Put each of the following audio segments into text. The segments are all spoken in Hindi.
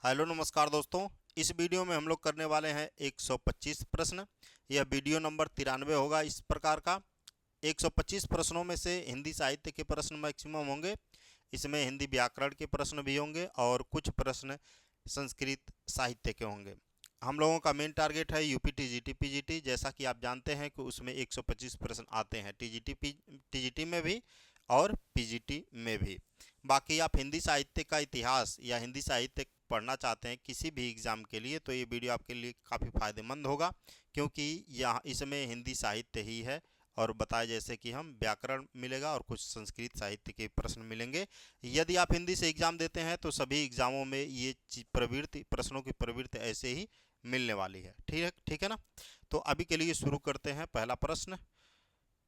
हेलो नमस्कार दोस्तों। इस वीडियो में हम लोग करने वाले हैं 125 प्रश्न। यह वीडियो नंबर 93 होगा। इस प्रकार का 125 प्रश्नों में से हिंदी साहित्य के प्रश्न मैक्सिमम होंगे। इसमें हिंदी व्याकरण के प्रश्न भी होंगे और कुछ प्रश्न संस्कृत साहित्य के होंगे। हम लोगों का मेन टारगेट है यूपी टीजीटी पीजीटी। जैसा कि आप जानते हैं कि उसमें 125 प्रश्न आते हैं टीजीटी में भी और पीजीटी में भी। बाकी आप हिंदी साहित्य का इतिहास या हिंदी साहित्य पढ़ना चाहते हैं किसी भी एग्ज़ाम के लिए, तो ये वीडियो आपके लिए काफ़ी फ़ायदेमंद होगा, क्योंकि यहाँ इसमें हिंदी साहित्य ही है और बताए जैसे कि हम व्याकरण मिलेगा और कुछ संस्कृत साहित्य के प्रश्न मिलेंगे। यदि आप हिंदी से एग्ज़ाम देते हैं तो सभी एग्ज़ामों में ये प्रवृत्ति, प्रश्नों की प्रवृत्ति ऐसे ही मिलने वाली है। ठीक है ना। तो अभी के लिए शुरू करते हैं। पहला प्रश्न,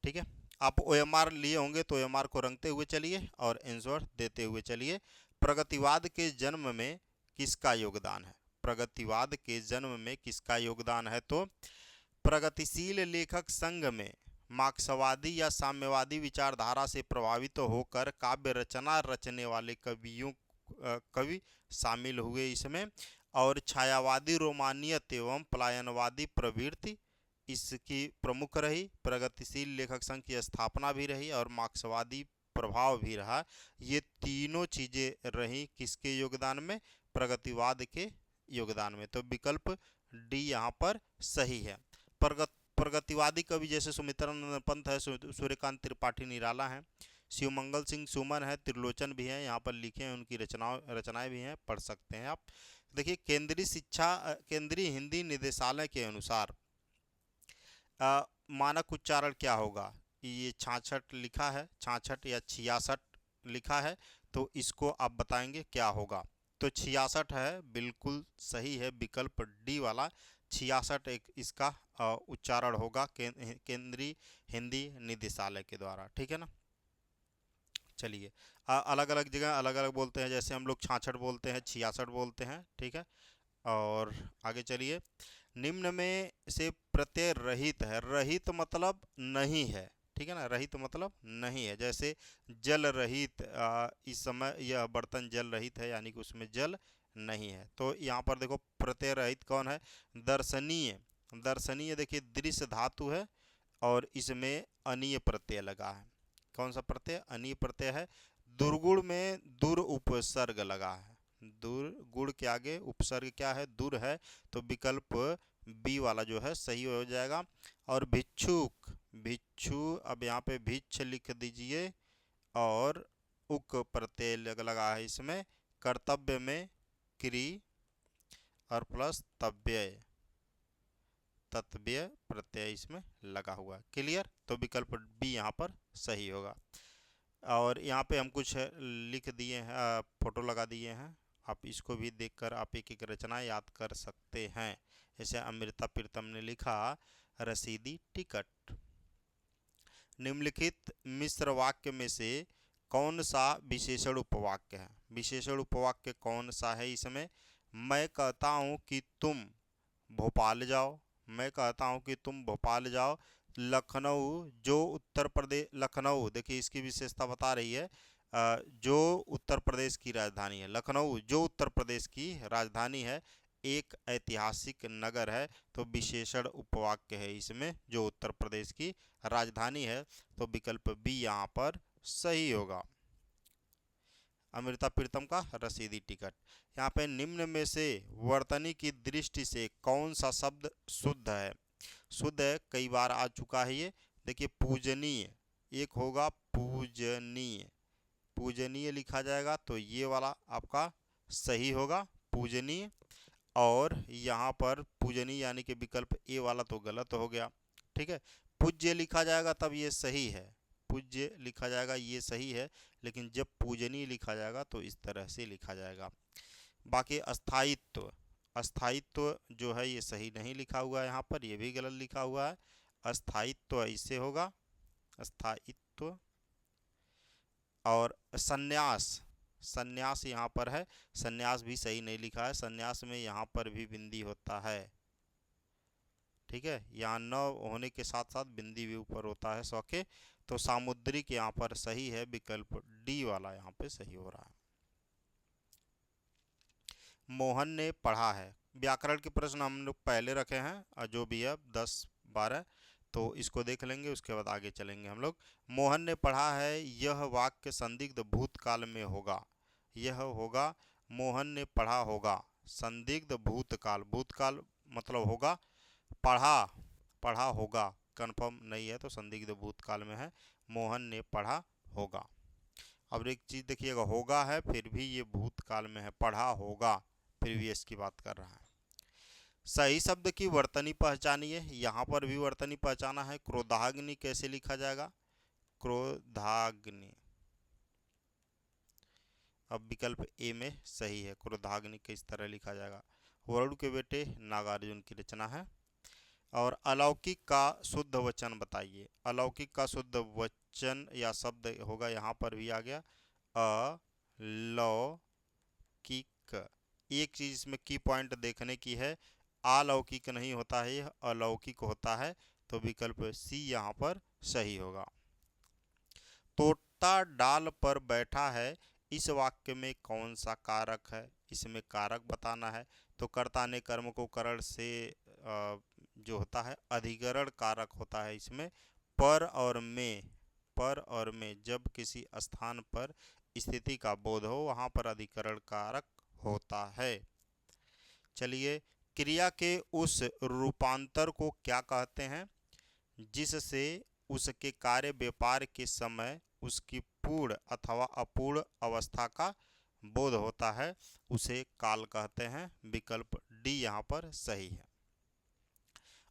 ठीक है। आप OMR लिए होंगे तो OMR को रंगते हुए चलिए और आंसर देते हुए चलिए। प्रगतिवाद के जन्म में किसका योगदान है? प्रगतिवाद के जन्म में किसका योगदान है? तो प्रगतिशील लेखक संघ में मार्क्सवादी या साम्यवादी विचारधारा से प्रभावित होकर काव्य रचना रचने वाले कवि शामिल हुए इसमें। और छायावादी रोमानियत एवं पलायनवादी प्रवृत्ति इसकी प्रमुख रही। प्रगतिशील लेखक संघ की स्थापना भी रही और मार्क्सवादी प्रभाव भी रहा। ये तीनों चीज़ें रही किसके योगदान में? प्रगतिवाद के योगदान में। तो विकल्प डी यहाँ पर सही है। प्रगतिवादी कवि जैसे सुमित्रानंद पंत है, सूर्यकांत त्रिपाठी निराला हैं, शिवमंगल सिंह सुमन है, त्रिलोचन भी हैं, यहाँ पर लिखे हैं, उनकी रचनाएं भी हैं, पढ़ सकते हैं आप। देखिए, केंद्रीय हिंदी निदेशालय के अनुसार मानक उच्चारण क्या होगा? ये 66 लिखा है, 66 या 66 लिखा है, तो इसको आप बताएंगे क्या होगा? तो 66 है, बिल्कुल सही है, विकल्प डी वाला 66 एक इसका उच्चारण होगा केंद्रीय हिंदी निदेशालय के द्वारा। ठीक है ना। चलिए, अलग अलग जगह अलग अलग बोलते हैं, जैसे हम लोग 66 बोलते हैं, 66 बोलते हैं। ठीक है। और आगे चलिए। निम्न में से प्रत्यय रहित है। रहित मतलब नहीं है। ठीक है ना। रहित मतलब नहीं है। जैसे जल रहित, इस समय यह बर्तन जल रहित है, यानी कि उसमें जल नहीं है। तो यहाँ पर देखो प्रत्यय रहित कौन है? दर्शनीय। दर्शनीय देखिए दृश्य धातु है और इसमें अनीय प्रत्यय लगा है। कौन सा प्रत्यय? अनीय प्रत्यय है। दुर्गुण में दुर उपसर्ग लगा है। दुर गुण के आगे उपसर्ग क्या है? दुर है। तो विकल्प बी वाला जो है सही हो जाएगा। और भिक्षुक, भिक्षु, अब यहाँ पे भिक्ष लिख दीजिए और उक प्रत्यय लगा है इसमें। कर्तव्य में क्री और प्लस तव्यय, तत्व्य प्रत्यय इसमें लगा हुआ। क्लियर? तो विकल्प बी यहाँ पर सही होगा। और यहाँ पे हम कुछ लिख दिए हैं, फोटो लगा दिए हैं, आप इसको भी देखकर आप एक एक रचना याद कर सकते हैं। जैसे अमृता प्रीतम ने लिखा रसीदी टिकट। निम्नलिखित मिश्र वाक्य में से कौन सा विशेषण उपवाक्य है? विशेषण उपवाक्य कौन सा है इसमें? मैं कहता हूँ कि तुम भोपाल जाओ। मैं कहता हूँ कि तुम भोपाल जाओ। लखनऊ जो उत्तर प्रदेश, लखनऊ देखिए इसकी विशेषता बता रही है, जो उत्तर प्रदेश की राजधानी है। लखनऊ जो उत्तर प्रदेश की राजधानी है, एक ऐतिहासिक नगर है। तो विशेषण उपवाक्य है इसमें, जो उत्तर प्रदेश की राजधानी है। तो विकल्प बी यहाँ पर सही होगा। अमृता प्रीतम का रसीदी टिकट। यहाँ पे निम्न में से वर्तनी की दृष्टि से कौन सा शब्द शुद्ध है? शुद्ध है, कई बार आ चुका है ये। देखिए पूजनीय, एक होगा पूजनीय, पूजनीय लिखा जाएगा, तो ये वाला आपका सही होगा, पूजनीय। और यहाँ पर पूजनीय यानी कि विकल्प ए वाला तो गलत हो गया। ठीक है। पूज्य लिखा जाएगा तब ये सही है, पूज्य लिखा जाएगा ये सही है, लेकिन जब पूजनीय लिखा जाएगा तो इस तरह से लिखा जाएगा। बाकी अस्थायित्व, अस्थायित्व जो है ये सही नहीं लिखा हुआ है यहाँ पर, ये भी गलत लिखा हुआ है। अस्थायित्व ऐसे होगा, अस्थायित्व। और संन्यास, संन्यास यहाँ पर है, संन्यास भी सही नहीं लिखा है। संन्यास में यहाँ पर भी बिंदी होता है। ठीक है, यहाँ न होने के साथ साथ बिंदी भी ऊपर होता है सौ के। तो सामुद्रिक यहाँ पर सही है, विकल्प डी वाला यहाँ पे सही हो रहा है। मोहन ने पढ़ा है। व्याकरण के प्रश्न हम लोग पहले रखे हैं और जो भी है 10-12, तो इसको देख लेंगे, उसके बाद आगे चलेंगे हम लोग। मोहन ने पढ़ा है, यह वाक्य संदिग्ध भूतकाल में होगा। यह होगा, मोहन ने पढ़ा होगा, संदिग्ध भूतकाल, भूतकाल मतलब होगा, पढ़ा, पढ़ा होगा कंफर्म नहीं है तो संदिग्ध भूतकाल में है, मोहन ने पढ़ा होगा। अब एक चीज देखिएगा, होगा है फिर भी ये भूतकाल में है, पढ़ा होगा फिर भी इसकी बात कर रहा है। सही शब्द की वर्तनी पहचानिए, यहाँ पर भी वर्तनी पहचाना है। क्रोधाग्नि कैसे लिखा जाएगा? क्रोधाग्नि, अब विकल्प ए में सही है, क्रोधाग्नि किस तरह लिखा जाएगा? वरुण के बेटे नागार्जुन की रचना है। और अलौकिक का शुद्ध वचन बताइए। अलौकिक का शुद्ध वचन या शब्द होगा, यहाँ पर भी आ गया अलौकिक। एक चीज इसमें की पॉइंट देखने की है, अलौकिक नहीं होता है, यह अलौकिक होता है, तो विकल्प सी यहाँ पर सही होगा। तोता डाल पर बैठा है, इस वाक्य में कौन सा कारक है? इसमें कारक बताना है। तो कर्ता ने कर्म को करण से जो होता है अधिकरण कारक होता है इसमें। पर और में, पर और में जब किसी स्थान पर स्थिति का बोध हो वहाँ पर अधिकरण कारक होता है। चलिए, क्रिया के उस रूपांतर को क्या कहते हैं जिससे उसके कार्य व्यापार के समय उसकी पूर्ण अथवा अपूर्ण अवस्था का बोध होता है, उसे काल कहते हैं। विकल्प डी यहाँ पर सही है।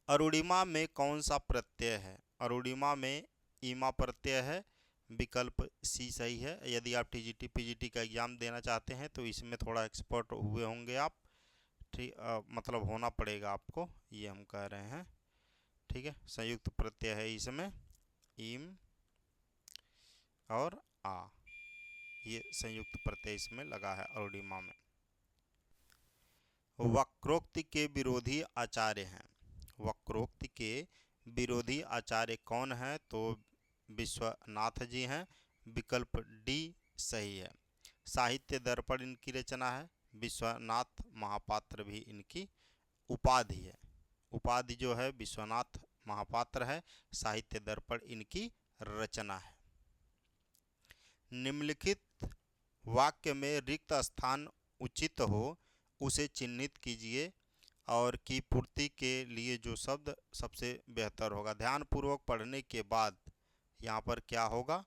अरुणिमा में कौन सा प्रत्यय है? अरुणिमा में ईमा प्रत्यय है, विकल्प सी सही है। यदि आप टीजीटी पीजीटी का एग्जाम देना चाहते हैं तो इसमें थोड़ा एक्सपर्ट हुए होंगे आप, ठीक, मतलब होना पड़ेगा आपको, ये हम कह रहे हैं। ठीक है, संयुक्त प्रत्यय है इसमें, ईम और आ, ये संयुक्त प्रत्यय इसमें लगा है अरुणिमा में। वक्रोक्ति के विरोधी आचार्य हैं। वक्रोक्ति के विरोधी आचार्य कौन है? तो विश्वनाथ जी हैं, विकल्प डी सही है। साहित्य दर्पण इनकी रचना है, विश्वनाथ महापात्र भी इनकी उपाधि है। उपाधि जो है विश्वनाथ महापात्र है, साहित्य दर्पण इनकी रचना है। निम्नलिखित वाक्य में रिक्त स्थान उचित हो उसे चिन्हित कीजिए और की पूर्ति के लिए जो शब्द सबसे बेहतर होगा। ध्यानपूर्वक पढ़ने के बाद यहाँ पर क्या होगा?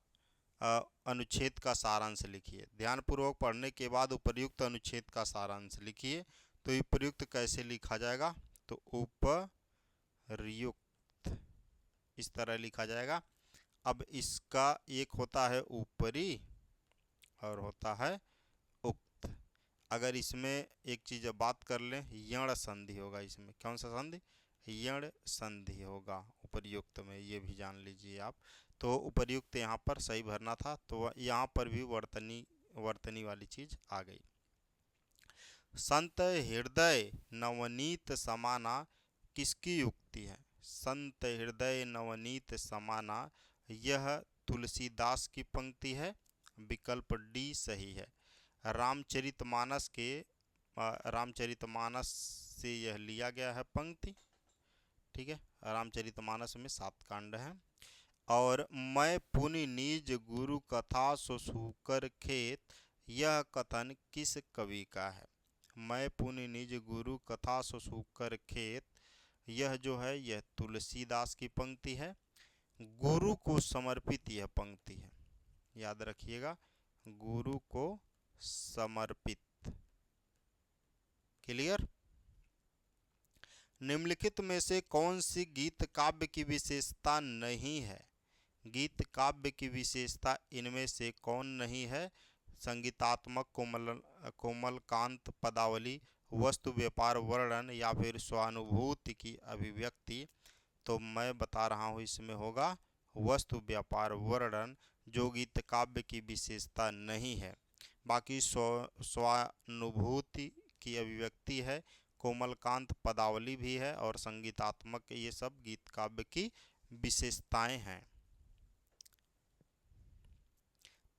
अनुच्छेद का सारांश लिखिए। ध्यानपूर्वक पढ़ने के बाद उपर्युक्त अनुच्छेद का सारांश लिखिए। तो उपर्युक्त कैसे लिखा जाएगा? तो उपर्युक्त इस तरह लिखा जाएगा। अब इसका एक होता है ऊपरी और होता है उक्त। अगर इसमें एक चीज बात कर लें, यण संधि होगा इसमें। कौन सा संधि? यण संधि होगा उपर्युक्त में, ये भी जान लीजिए आप। तो उपर्युक्त यहाँ पर सही भरना था, तो यहाँ पर भी वर्तनी वाली चीज आ गई। संत हृदय नवनीत समाना किसकी युक्ति है? संत हृदय नवनीत समाना, यह तुलसीदास की पंक्ति है, विकल्प डी सही है। रामचरितमानस से यह लिया गया है पंक्ति। ठीक है, रामचरितमानस में 7 कांड हैं। और मैं पुनि निज गुरु कथा सो सूकर खेत, यह कथन किस कवि का है? मैं पुनि निज गुरु कथा सो सूकर खेत, यह जो है यह तुलसीदास की पंक्ति है। गुरु को समर्पित यह पंक्ति है, याद रखिएगा, गुरु को समर्पित। क्लियर? निम्नलिखित में से कौन सी गीत काव्य की विशेषता नहीं है? गीत काव्य की विशेषता इनमें से कौन नहीं है? संगीतात्मक कोमलकांत पदावली, वस्तु व्यापार वर्णन या फिर स्वानुभूति की अभिव्यक्ति। तो मैं बता रहा हूँ इसमें होगा वस्तु व्यापार वर्णन, जो गीत काव्य की विशेषता नहीं है। बाकी स्वानुभूति की अभिव्यक्ति है, कोमलकांत पदावली भी है और संगीतात्मक, ये सब गीत काव्य की विशेषताएं हैं।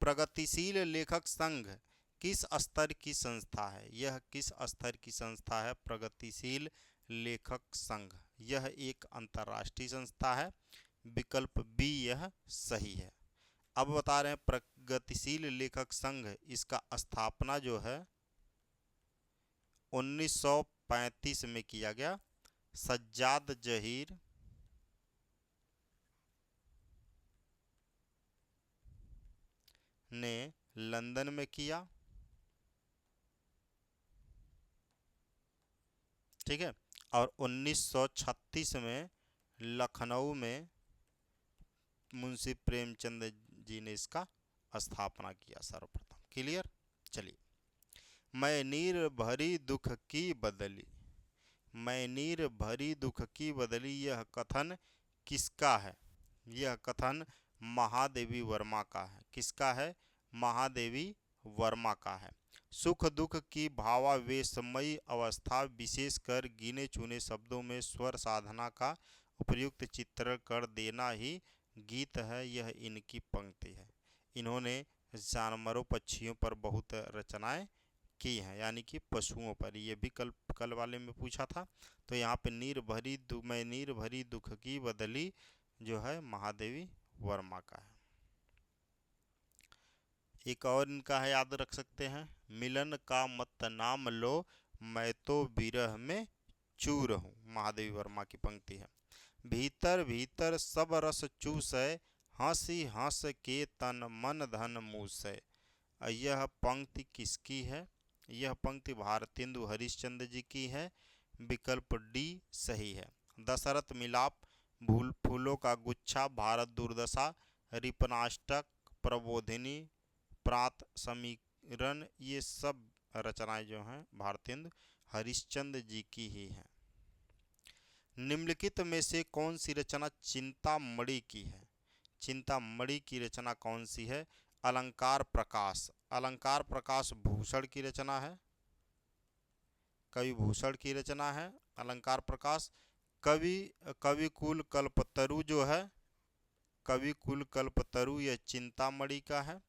प्रगतिशील लेखक संघ किस स्तर की संस्था है? यह किस स्तर की संस्था है? प्रगतिशील लेखक संघ। यह एक अंतर्राष्ट्रीय संस्था है। विकल्प बी यह सही है। अब बता रहे हैं प्रगतिशील लेखक संघ, इसका स्थापना जो है 1935 में किया गया। सज्जाद जहीर ने लंदन में किया, ठीक है, और 1936 में लखनऊ में मुंशी प्रेमचंद जी ने इसका स्थापना किया सर्वप्रथम। क्लियर? चलिए, मैं नीर भरी दुख की बदली, मैं नीर भरी दुख की बदली, यह कथन किसका है? यह कथन महादेवी वर्मा का है। किसका है? महादेवी वर्मा का है। सुख दुख की भावावेशमयी अवस्था विशेषकर गिने चुने शब्दों में स्वर साधना का उपयुक्त चित्रण कर देना ही गीत है, यह इनकी पंक्ति है। इन्होंने जानवरों पक्षियों पर बहुत रचनाएं की हैं, यानी कि पशुओं पर। ये भी कल वाले में पूछा था। तो यहाँ पे मैं नीर भरी दुख की बदली जो है महादेवी वर्मा का है। एक और इनका है, याद रख सकते हैं, मिलन का मत नाम लो मैं तो विरह में चूर हूँ। महादेवी वर्मा की पंक्ति है। भीतर भीतर सब रस चूसै, हंसी हंस के तन मन धन मूसै। यह पंक्ति किसकी है? यह पंक्ति भारतेंदु हरिश्चंद्र जी की है। विकल्प डी सही है। दशरथ मिलाप, फूलों का गुच्छा, भारत दुर्दशा, रिपनाष्टक, प्रबोधिनी, प्रात समीरण, ये सब रचनाएं जो हैं भारतेंदु हरिश्चंद्र जी की ही हैं। निम्नलिखित में से कौन सी रचना चिंतामणि की है? चिंतामणि की रचना कौन सी है? अलंकार प्रकाश। अलंकार प्रकाश भूषण की रचना है, कवि भूषण की रचना है अलंकार प्रकाश। कविकुल कल्पतरु जो है, कविकुल कल्पतरु, यह चिंतामणि का है।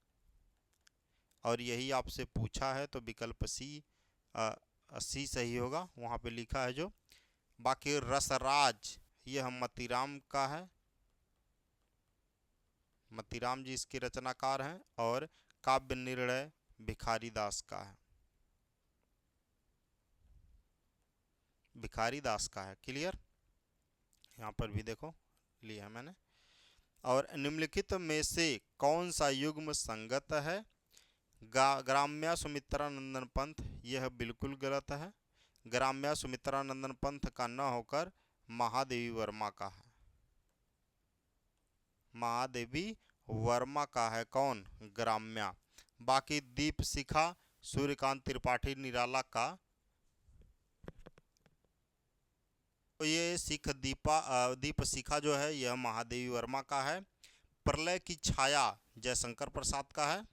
और यही आपसे पूछा है, तो विकल्प सी सही होगा, वहाँ पे लिखा है जो। बाकी रसराज यह मतीराम का है, मतीराम जी इसके रचनाकार हैं। और काव्य निर्णय भिखारी दास का है, भिखारी दास का है। क्लियर? यहाँ पर भी देखो लिया है मैंने। और निम्नलिखित में से कौन सा युग्म संगत है? ग्राम्या सुमित्रानंदन पंथ, यह बिल्कुल गलत है। ग्राम्या सुमित्रानंदन पंथ का न होकर महादेवी वर्मा का है। महादेवी वर्मा का है कौन? ग्राम्या। बाकी दीप शिखा सूर्यकांत त्रिपाठी निराला का, तो ये दीप शिखा जो है यह महादेवी वर्मा का है। प्रलय की छाया जयशंकर प्रसाद का है,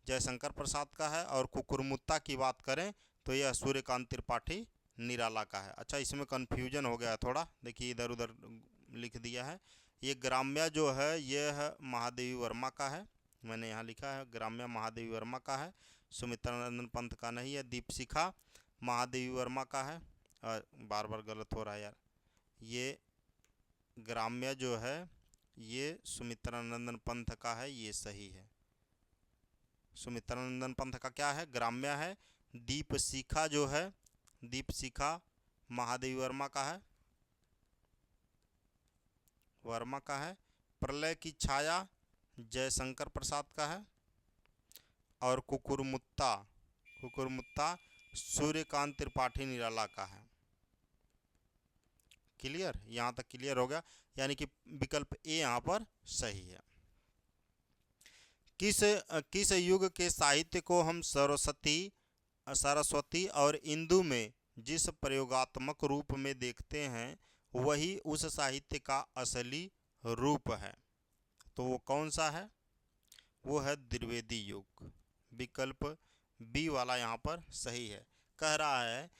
जयशंकर प्रसाद का है। और कुकुरमुत्ता की बात करें तो यह सूर्यकांत त्रिपाठी निराला का है। अच्छा, इसमें कन्फ्यूजन हो गया है थोड़ा, देखिए इधर उधर लिख दिया है। ये ग्राम्या जो है यह महादेवी वर्मा का है, मैंने यहाँ लिखा है ग्राम्या महादेवी वर्मा का है, सुमित्रानंदन पंथ का नहीं है। दीपशिखा महादेवी वर्मा का है, बार बार गलत हो रहा है यार। ये ग्राम्या जो है ये सुमित्रानंदन पंथ का है, ये सही है। सुमित्रानंदन पंथ का क्या है? ग्राम्या है। दीपशिखा जो है, दीपशिखा महादेवी वर्मा का है, वर्मा का है। प्रलय की छाया जयशंकर प्रसाद का है। और कुकुरमुत्ता, कुकुरमुत्ता सूर्यकांत त्रिपाठी निराला का है। क्लियर? यहाँ तक क्लियर हो गया, यानी कि विकल्प ए यहाँ पर सही है। किस युग के साहित्य को हम सरस्वती और इंदु में जिस प्रयोगात्मक रूप में देखते हैं वही उस साहित्य का असली रूप है? तो वो कौन सा है? वो है द्विवेदी युग। विकल्प बी वाला यहाँ पर सही है। कह रहा है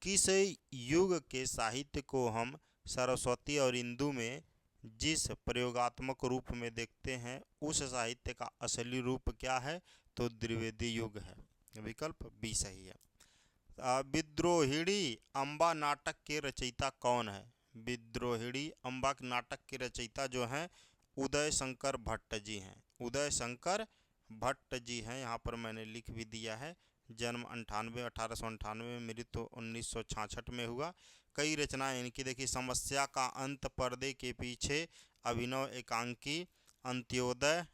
किस युग के साहित्य को हम सरस्वती और इंदु में जिस प्रयोगात्मक रूप में देखते हैं उस साहित्य का असली रूप क्या है? तो द्विवेदी युग है, विकल्प बी सही है। विद्रोहिणी अम्बा नाटक के रचयिता कौन है? विद्रोहिणी अम्बा नाटक के रचयिता जो हैं उदय शंकर भट्ट जी हैं। उदय शंकर भट्ट जी हैं, यहाँ पर मैंने लिख भी दिया है। जन्म 1898 में, मृत्यु 1966 में हुआ। कई रचनाएं इनकी देखिए, समस्या का अंत, पर्दे के पीछे, अभिनव एकांकी, अंत्योदय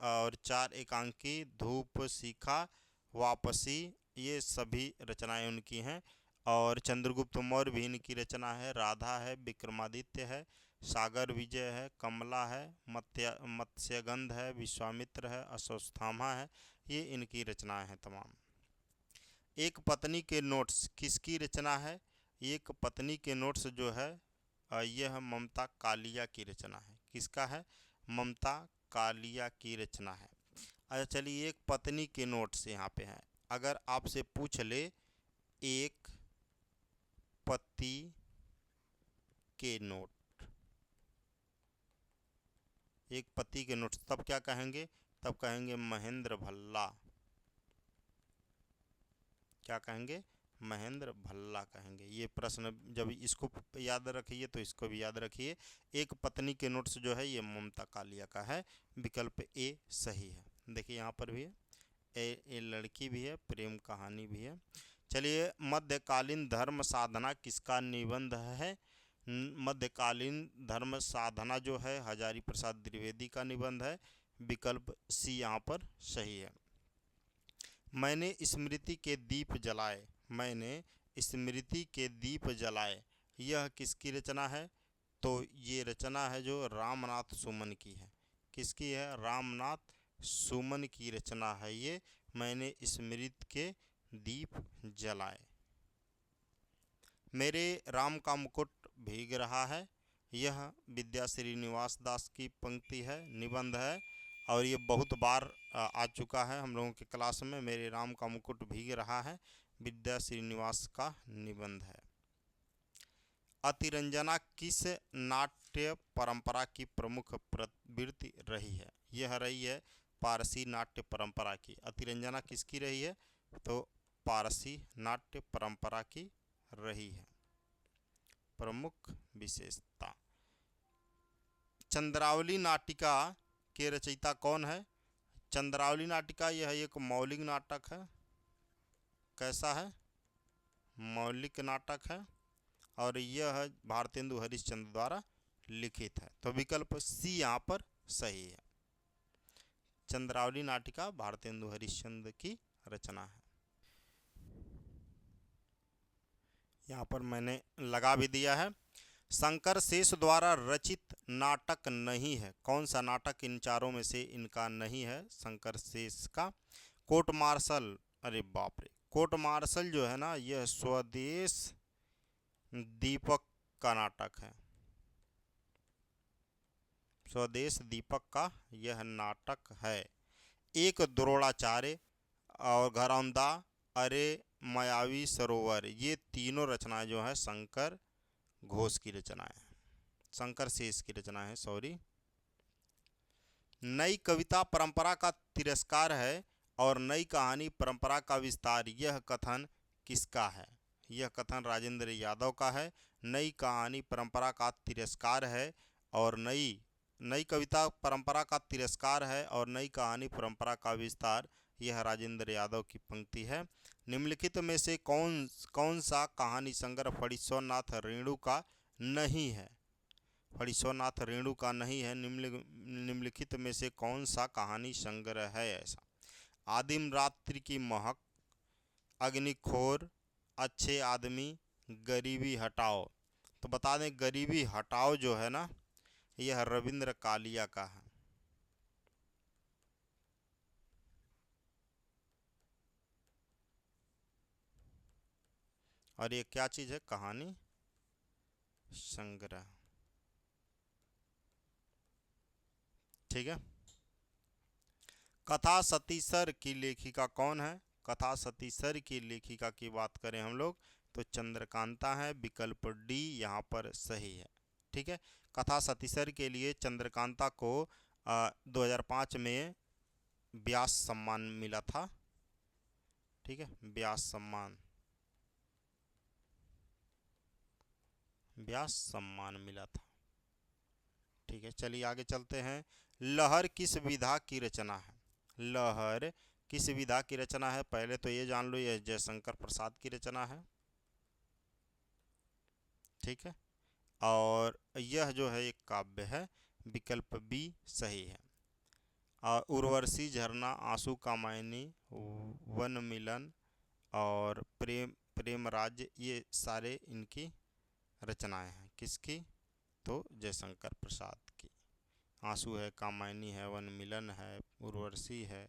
और 4 एकांकी, धूप शिखा, वापसी, ये सभी रचनाएं उनकी हैं। और चंद्रगुप्त मौर्य भी इनकी रचना है। राधा है, विक्रमादित्य है, सागर विजय है, कमला है, मत्स्यगंध है, विश्वामित्र है, अश्वत्थामा है, ये इनकी रचनाएं हैं तमाम। एक पत्नी के नोट्स किसकी रचना है? एक पत्नी के नोट्स जो है यह ममता कालिया की रचना है। किसका है? ममता कालिया की रचना है। अच्छा चलिए, एक पत्नी के नोट्स यहाँ पे हैं। अगर आपसे पूछ ले एक पति के नोट, एक पति के नोट्स, तब क्या कहेंगे? तब कहेंगे महेंद्र भल्ला। क्या कहेंगे? महेंद्र भल्ला कहेंगे। ये प्रश्न जब इसको याद रखिए तो इसको भी याद रखिए। एक पत्नी के नोट्स जो है ये ममता कालिया का है, विकल्प ए सही है। देखिए यहाँ पर भी है, ए लड़की भी है, प्रेम कहानी भी है। चलिए, मध्यकालीन धर्म साधना किसका निबंध है? मध्यकालीन धर्म साधना जो है हजारी प्रसाद द्विवेदी का निबंध है, विकल्प सी यहाँ पर सही है। मैंने स्मृति के दीप जलाए, मैंने स्मृति के दीप जलाए, यह किसकी रचना है? तो ये रचना है जो रामनाथ सुमन की है। किसकी है? रामनाथ सुमन की रचना है ये, मैंने स्मृति के दीप जलाए। मेरे राम का मुकुट भीग रहा है, यह विद्या श्रीनिवास दास की पंक्ति है, निबंध है, और ये बहुत बार आ चुका है हम लोगों के क्लास में। मेरे राम का मुकुट भीग रहा है, विद्या श्रीनिवास का निबंध है। अतिरंजना किस नाट्य परंपरा की प्रमुख प्रवृत्ति रही है? यह रही है पारसी नाट्य परंपरा की। अतिरंजना किसकी रही है? तो पारसी नाट्य परंपरा की रही है प्रमुख विशेषता। चंद्रावली नाटिका के रचयिता कौन है? चंद्रावली नाटिका यह एक मौलिक नाटक है। कैसा है? मौलिक नाटक है, और यह भारतेंदु हरिश्चंद्र द्वारा लिखित है। तो विकल्प सी यहाँ पर सही है। चंद्रावली नाटिका भारतेंदु हरिश्चंद्र की रचना है। यहाँ पर मैंने लगा भी दिया है। शंकर शेष द्वारा रचित नाटक नहीं है, कौन सा नाटक इन चारों में से इनका नहीं है? शंकर शेष का कोर्ट मार्शल, अरे बाप रे, कोर्ट मार्शल जो है ना, यह स्वदेश दीपक का नाटक है। स्वदेश दीपक का यह नाटक है। एक द्रोणाचार्य और घरौंदा, अरे मायावी सरोवर, ये तीनों रचनाएं जो है शंकर घोष की रचनाएं, शंकर शेष की रचना है, सॉरी। नई कविता परंपरा का तिरस्कार है और नई कहानी परंपरा का विस्तार, यह कथन किसका है? यह कथन राजेंद्र यादव का है। नई कहानी परंपरा का तिरस्कार है और नई कविता परंपरा का तिरस्कार है और नई कहानी परंपरा का विस्तार, यह राजेंद्र यादव की पंक्ति है। निम्नलिखित में से कौन सा कहानी संग्रह फणीश्वरनाथ रेणु का नहीं है? फणीश्वरनाथ रेणु का नहीं है। निम्नलिखित में से कौन सा कहानी संग्रह है ऐसा? आदिम रात्रि की महक, अग्निखोर, अच्छे आदमी, गरीबी हटाओ। तो बता दें, गरीबी हटाओ जो है ना, यह रविंद्र कालिया का है। और ये क्या चीज़ है? कहानी संग्रह। ठीक है। कथा सतीसर की लेखिका कौन है? कथा सतीसर की लेखिका की बात करें हम लोग तो चंद्रकांता है, विकल्प डी यहाँ पर सही है। ठीक है। कथा सतीसर के लिए चंद्रकांता को 2005 में व्यास सम्मान मिला था। ठीक है, व्यास सम्मान, व्यास सम्मान मिला था। ठीक है, चलिए आगे चलते हैं। लहर किस विधा की रचना है? लहर किस विधा की रचना है? पहले तो ये जान लो, यह जयशंकर प्रसाद की रचना है। ठीक है, और यह जो है एक काव्य है। विकल्प बी सही है। उर्वशी, झरना, आंसू, कामायनी, वन मिलन और प्रेम प्रेम राज्य, ये सारे इनकी रचनाएं हैं। किसकी? तो जयशंकर प्रसाद की। आंसू है, कामायनी है, वन मिलन है, उर्वशी है।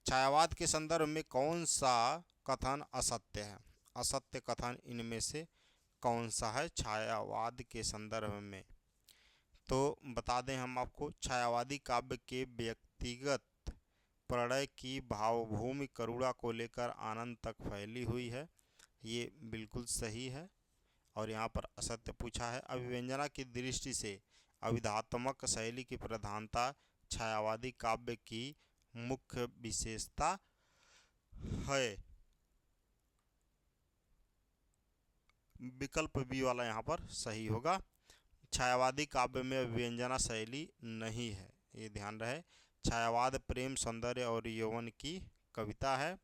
छायावाद के संदर्भ में कौन सा कथन असत्य है? असत्य कथन इनमें से कौन सा है छायावाद के संदर्भ में? तो बता दें हम आपको, छायावादी काव्य के व्यक्तिगत प्रणय की भावभूमि करुणा को लेकर आनंद तक फैली हुई है, ये बिल्कुल सही है। और यहाँ पर असत्य पूछा है। अभिव्यंजना की दृष्टि से अविधात्मक शैली की प्रधानता छायावादी काव्य की मुख्य विशेषता है। विकल्प बी वाला यहाँ पर सही होगा। छायावादी काव्य में अभिव्यंजना शैली नहीं है, ये ध्यान रहे। छायावाद प्रेम, सौंदर्य और यौवन की कविता है।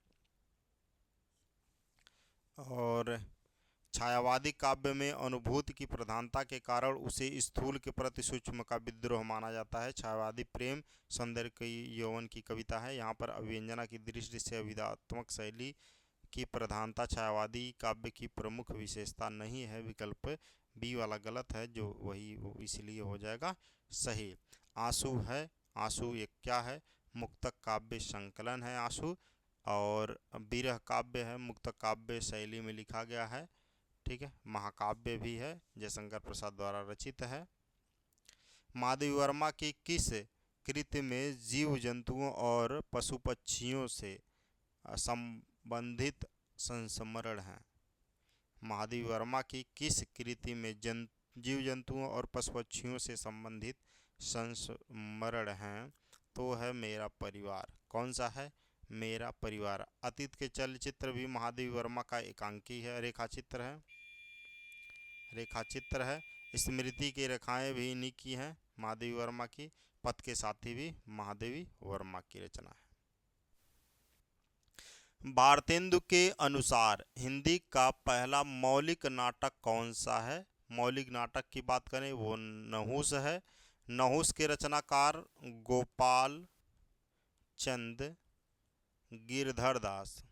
और छायावादी काव्य में अनुभूति की प्रधानता के कारण उसे स्थूल के प्रति सूक्ष्म का विद्रोह माना जाता है। छायावादी प्रेम, सौंदर्य की, यौवन की कविता है। यहाँ पर अभिव्यंजना की दृष्टि से अभिधात्मक शैली की प्रधानता छायावादी काव्य की प्रमुख विशेषता नहीं है। विकल्प बी वाला गलत है, जो वही इसलिए हो जाएगा सही। आंसू है, आंसू ये क्या है? मुक्तक काव्य संकलन है आंसू, और विरह काव्य है, मुक्तक काव्य शैली में लिखा गया है। ठीक है, महाकाव्य भी है, जयशंकर प्रसाद द्वारा रचित है। माधवी वर्मा की किस कृति में जीव जंतुओं और पशु पक्षियों से संबंधित संस्मरण है? महादेवी वर्मा की किस कृति में जीव जंतुओं और पशु पक्षियों से संबंधित संस्मरण हैं? तो है मेरा परिवार। कौन सा है? मेरा परिवार। अतीत के चलचित्र भी महादेवी वर्मा का एकांकी है, रेखाचित्र है, रेखाचित्र है। स्मृति की रेखाएं भी इन्हीं की हैं, महादेवी वर्मा की। पथ के साथी भी महादेवी वर्मा की रचना है। भारतेंदु के अनुसार हिंदी का पहला मौलिक नाटक कौन सा है? मौलिक नाटक की बात करें वो नहुस है। नहुस के रचनाकार गोपाल चंद गिरधर दास,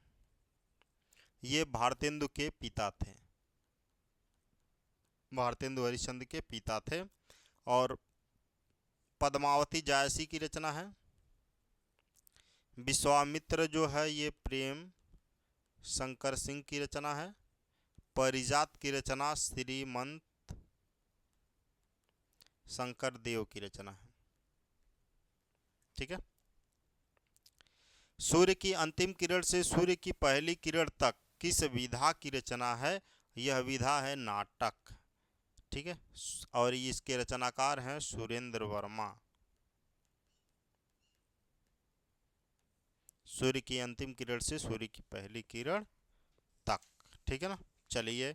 ये भारतेंदु के पिता थे, भारतेंदु हरिश्चंद्र के पिता थे। और पद्मावती जायसी की रचना है। विश्वामित्र जो है ये प्रेम शंकर सिंह की रचना है। परिजात की रचना श्रीमंत शंकर देव की रचना है। ठीक है, सूर्य की अंतिम किरण से सूर्य की पहली किरण तक किस विधा की रचना है? यह विधा है नाटक। ठीक है, और इसके रचनाकार हैं सुरेंद्र वर्मा। सूर्य की अंतिम किरण से सूर्य की पहली किरण तक। ठीक है ना। चलिए,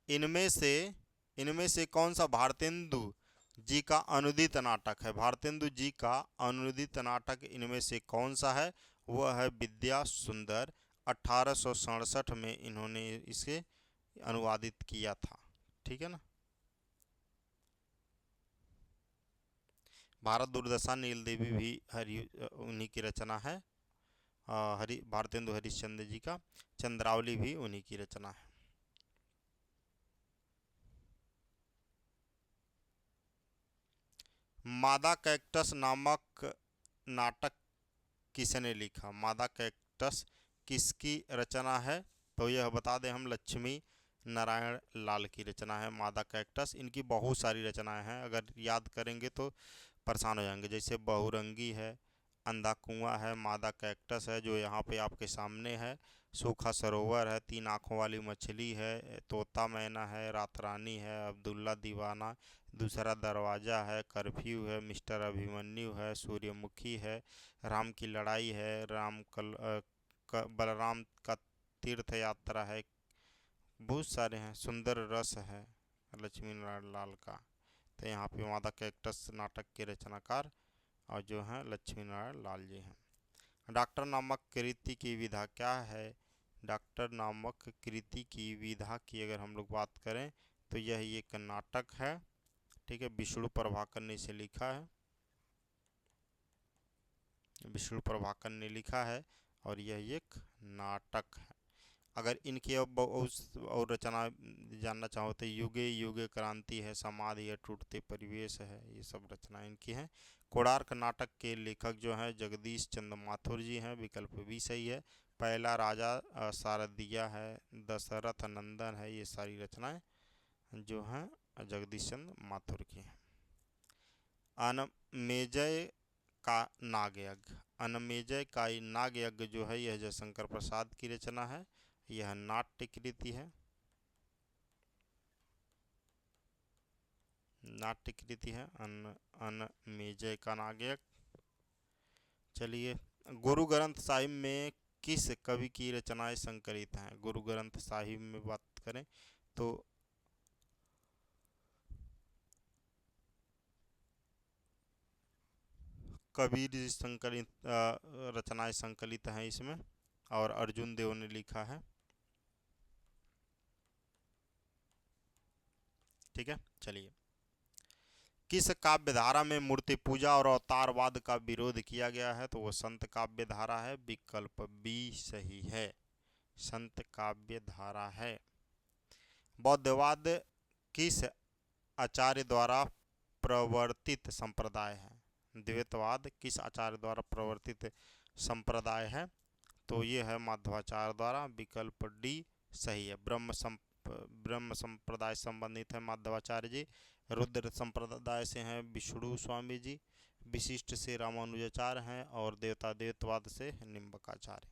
इनमें से कौन सा भारतेंदु जी का अनुदित नाटक है? भारतेंदु जी का अनुदित नाटक इनमें से कौन सा है? वह है विद्या सुंदर। 1867 में इन्होंने इसे अनुवादित किया था। ठीक है ना। भारत दुर्दशा नील देवी भी उन्हीं की रचना है। भारतेंदु हरिश्चंद्र जी का चंद्रावली भी उन्हीं की रचना है। मादा कैक्टस नामक नाटक किसने लिखा? मादा कैक्टस किसकी रचना है? तो यह बता दें हम, लक्ष्मी नारायण लाल की रचना है मादा कैक्टस। इनकी बहुत सारी रचनाएं हैं, अगर याद करेंगे तो परेशान हो जाएंगे। जैसे बहुरंगी है, अंधा कुआं है, मादा कैक्टस है जो यहाँ पे आपके सामने है, सूखा सरोवर है, 3 आँखों वाली मछली है, तोता मैना है, रात रानी है, अब्दुल्ला दीवाना, दूसरा दरवाज़ा है, कर्फ्यू है, मिस्टर अभिमन्यु है, सूर्यमुखी है, राम की लड़ाई है, बलराम का तीर्थ यात्रा है, बहुत सारे हैं, सुंदर रस है लक्ष्मी नारायण लाल का। तो यहाँ पे मादा कैक्टस नाटक के रचनाकार और जो हैं लक्ष्मी नारायण लाल जी हैं। डॉक्टर नामक कृति की विधा क्या है? डॉक्टर नामक कृति की विधा की अगर हम लोग बात करें तो यह एक नाटक है, ठीक है, विष्णु प्रभाकर ने इसे लिखा है, विष्णु प्रभाकर ने लिखा है और यह एक नाटक है। अगर इनकी और रचना जानना चाहो तो युगे युगे क्रांति है, समाधि है, टूटते परिवेश है, ये सब रचना इनकी हैं। कोणार्क नाटक के लेखक जो हैं जगदीश चंद्र माथुर जी हैं, विकल्प भी सही है। पहला राजा शारदिया है, दशरथ नंदन है, ये सारी रचनाएं जो हैं जगदीश चंद्र माथुर की हैं। अनमेजय का नागयज्ञ, अनमेजय का नागयज्ञ जो है यह जयशंकर प्रसाद की रचना है, यह नाट्य कृति है, नाट्य कृति है अनमेजय का नागयज्ञ। चलिए, गुरु ग्रंथ साहिब में किस कवि की रचनाएं संकलित हैं? गुरु ग्रंथ साहिब में बात करें तो कबीर जी संकलित रचनाएं संकलित हैं इसमें, और अर्जुन देव ने लिखा है, ठीक है। चलिए, किस काव्य धारा में मूर्ति पूजा और अवतारवाद का विरोध किया गया है? तो वो संत काव्य धारा है, विकल्प बी सही है, संत काव्य धारा है। बौद्धवाद किस आचार्य द्वारा प्रवर्तित संप्रदाय है? द्वैतवाद किस आचार्य द्वारा प्रवर्तित संप्रदाय है? तो ये है माध्वाचार्य द्वारा, विकल्प डी सही है। ब्रह्म संप्रदाय संबंधित है माधवाचार्य जी, रुद्र संप्रदाय से हैं विष्णु स्वामी जी, विशिष्ट से रामानुजाचार्य हैं और देवताद्वैतवाद से निम्बकाचार्य।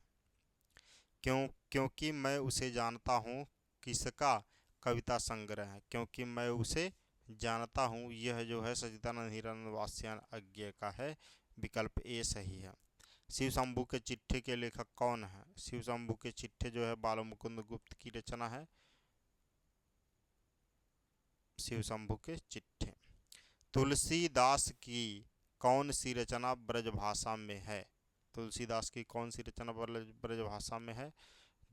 क्योंकि मैं उसे जानता हूँ किसका कविता संग्रह है? क्योंकि मैं उसे जानता हूँ, यह जो है सच्चिदानंद हिरानंद वात्स्यायन अज्ञे का है, विकल्प ए सही है। शिव शंभू के चिट्ठे के लेखक कौन है? शिव शंभू के चिट्ठे जो है बालमुकुंद गुप्त की रचना है, शिव शंभू के चिट्ठे। तुलसीदास की कौन सी रचना ब्रजभाषा में है? तुलसीदास की कौन सी रचना ब्रजभाषा में है?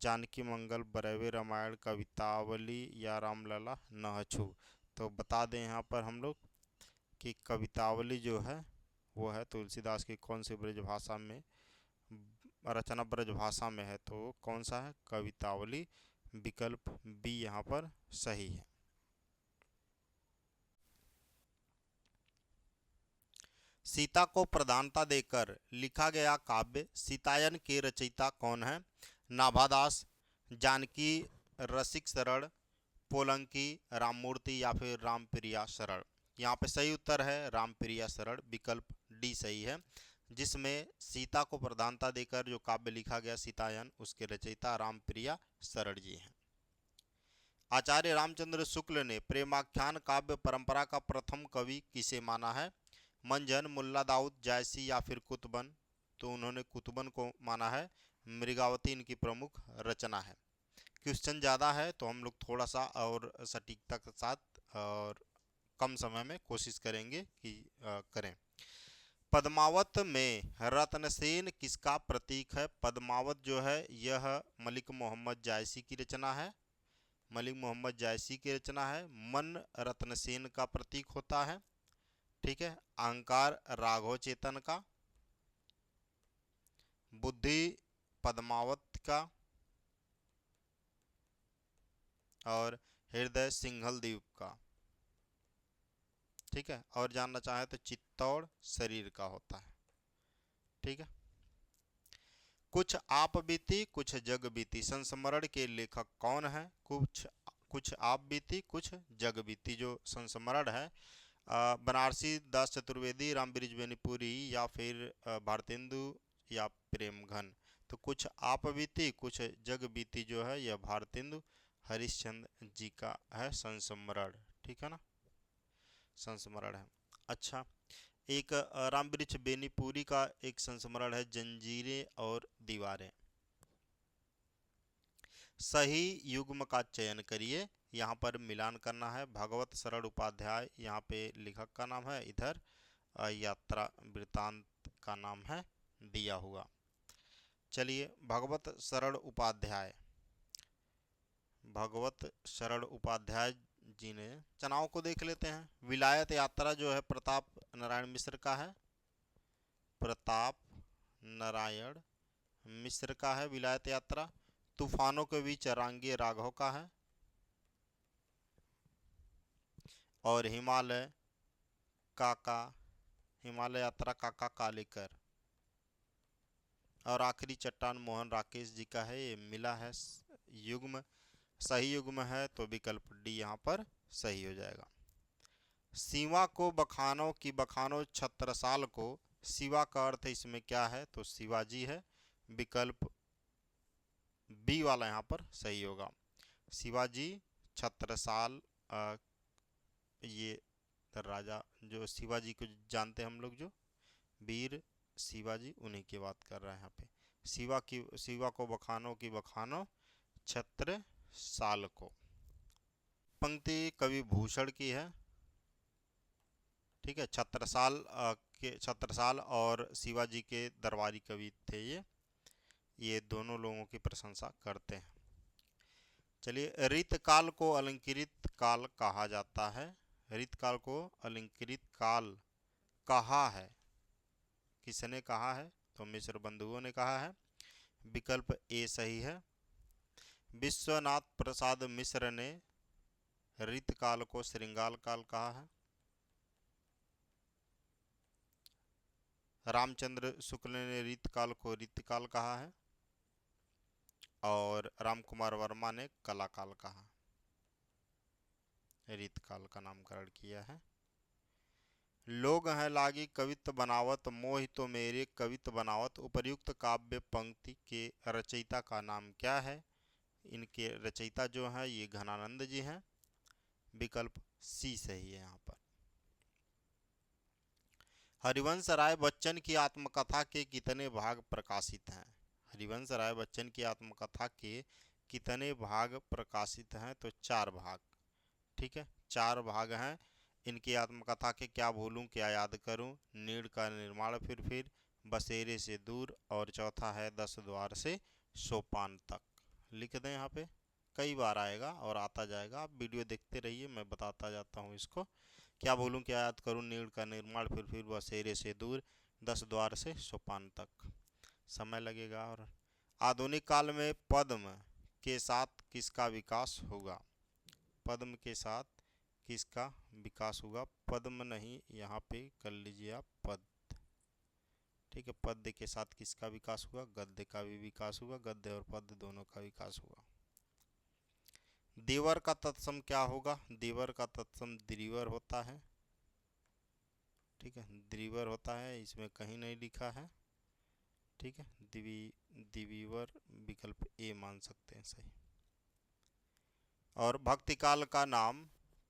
जानकी मंगल, बरवे रामायण, कवितावली या रामलला नहछु। तो बता दें यहाँ पर हम लोग कि कवितावली जो है वो है तुलसीदास की कौन सी ब्रजभाषा में रचना ब्रजभाषा में है, तो कौन सा है? कवितावली, विकल्प बी यहाँ पर सही है। सीता को प्रधानता देकर लिखा गया काव्य सीतायन के रचयिता कौन है? नाभादास, जानकी रसिक शरण, पोलंकी, राममूर्ति या फिर रामप्रिया शरण। यहाँ पे सही उत्तर है रामप्रिया शरण, विकल्प डी सही है, जिसमें सीता को प्रधानता देकर जो काव्य लिखा गया सीतायन, उसके रचयिता रामप्रिया शरण जी हैं। आचार्य रामचंद्र शुक्ल ने प्रेमाख्यान काव्य परंपरा का प्रथम कवि किसे माना है? मंजन, मुल्ला दाऊद, जायसी या फिर कुतुबन। तो उन्होंने कुतुबन को माना है। मृगावती इनकी प्रमुख रचना है। क्वेश्चन ज़्यादा है तो हम लोग थोड़ा सा और सटीकता के साथ और कम समय में कोशिश करेंगे कि करें। पद्मावत में रत्नसेन किसका प्रतीक है? पद्मावत जो है यह मलिक मोहम्मद जायसी की रचना है, मलिक मोहम्मद जायसी की रचना है। मन रत्नसेन का प्रतीक होता है, ठीक है। अहंकार राघव चेतन का, बुद्धि पद्मावत का और हृदय सिंघल द्वीप का, ठीक है। और जानना चाहे तो चित्तौड़ शरीर का होता है, ठीक है। कुछ आप बीती कुछ जग बीती संस्मरण के लेखक कौन है? कुछ आप बीती कुछ जग बीती जो संस्मरण है बनारसी दास चतुर्वेदी, रामबृज बेनीपुरी या फिर भारतेंदु या प्रेम घन। तो कुछ आप बीती कुछ जग बीती जो है यह भारतेंदु हरिश्चंद्र जी का है संस्मरण। ठीक है ना, संस्मरण है। अच्छा, एक रामबृज बेनीपुरी का एक संस्मरण है जंजीरें और दीवारें। सही युग्म का चयन करिए, यहाँ पर मिलान करना है। भगवत शरण उपाध्याय यहाँ पे लेखक का नाम है, इधर यात्रा वृत्तांत का नाम है दिया हुआ। चलिए, भगवत शरण उपाध्याय, भगवत शरण उपाध्याय जी ने चुनाव को देख लेते हैं। विलायत यात्रा जो है प्रताप नारायण मिश्र का है, प्रताप नारायण मिश्र का है विलायत यात्रा। तूफानों के बीच रांगे राघव का है। और हिमालय काका, हिमालय यात्रा काका कालेकर। और आखिरी चट्टान मोहन राकेश जी का है, ये मिला है युग्म। सही युग्म है तो विकल्प डी यहाँ पर सही हो जाएगा। शिवा को बखानो की बखानो छत्रसाल को, शिवा का अर्थ इसमें क्या है तो शिवाजी है, विकल्प बी वाला यहाँ पर सही होगा। शिवाजी छत्रसाल, ये राजा जो शिवाजी को जानते हैं हम लोग, जो वीर शिवाजी, उन्हीं की बात कर रहे हैं यहाँ पे। शिवा को बखानो की बखानो छत्रसाल को। पंक्ति कवि भूषण की है। ठीक है, छत्रसाल और शिवाजी के दरबारी कवि थे ये दोनों लोगों की प्रशंसा करते हैं। चलिए, ऋतकाल को अलंकृत काल कहा जाता है। ऋतकाल को अलंकृत काल कहा है, किसने कहा है तो मिश्र बंधुओं ने कहा है, विकल्प ए सही है। विश्वनाथ प्रसाद मिश्र ने ऋतकाल को श्रृंगार काल कहा है। रामचंद्र शुक्ल ने ऋतकाल को ऋतकाल कहा है। और रामकुमार वर्मा ने कलाकाल कहा, ऋतकाल का नामकरण किया है। लोग हैं लागी कवित्व बनावत, मोहि तो मेरे कवित्व बनावत। उपर्युक्त काव्य पंक्ति के रचयिता का नाम क्या है? इनके रचयिता जो हैं ये घनानंद जी हैं, विकल्प सी सही है यहाँ पर। हरिवंश राय बच्चन की आत्मकथा के कितने भाग प्रकाशित हैं? हरिवंश राय बच्चन की आत्मकथा के कितने भाग प्रकाशित हैं तो 4 भाग। ठीक है, 4 भाग हैं इनकी आत्मकथा के। क्या भूलूं क्या याद करूं, नीड़ का निर्माण फिर, बसेरे से दूर, और चौथा है 10 द्वार से सोपान तक। लिख दें यहाँ पे, कई बार आएगा और आता जाएगा, आप वीडियो देखते रहिए, मैं बताता जाता हूँ इसको। क्या भूलूं क्या याद करूं, नीड़ का निर्माण फिर, बसेरे से दूर, 10 द्वार से सोपान तक। समय लगेगा। और आधुनिक काल में पद्म के साथ किसका विकास होगा? पद्म के साथ किसका विकास होगा? पद्म नहीं, यहाँ पे कर लीजिए आप पद्य। ठीक है, पद्य के साथ किसका विकास हुआ? गद्य का भी विकास हुआ, गद्य और पद्य दोनों का विकास हुआ। देवर का तत्सम क्या होगा? देवर का तत्सम द्विवर होता है। ठीक है, द्विवर होता है, इसमें कहीं नहीं लिखा है। ठीक है, द्विवर विकल्प ए मान सकते हैं सही। और भक्ति काल का नाम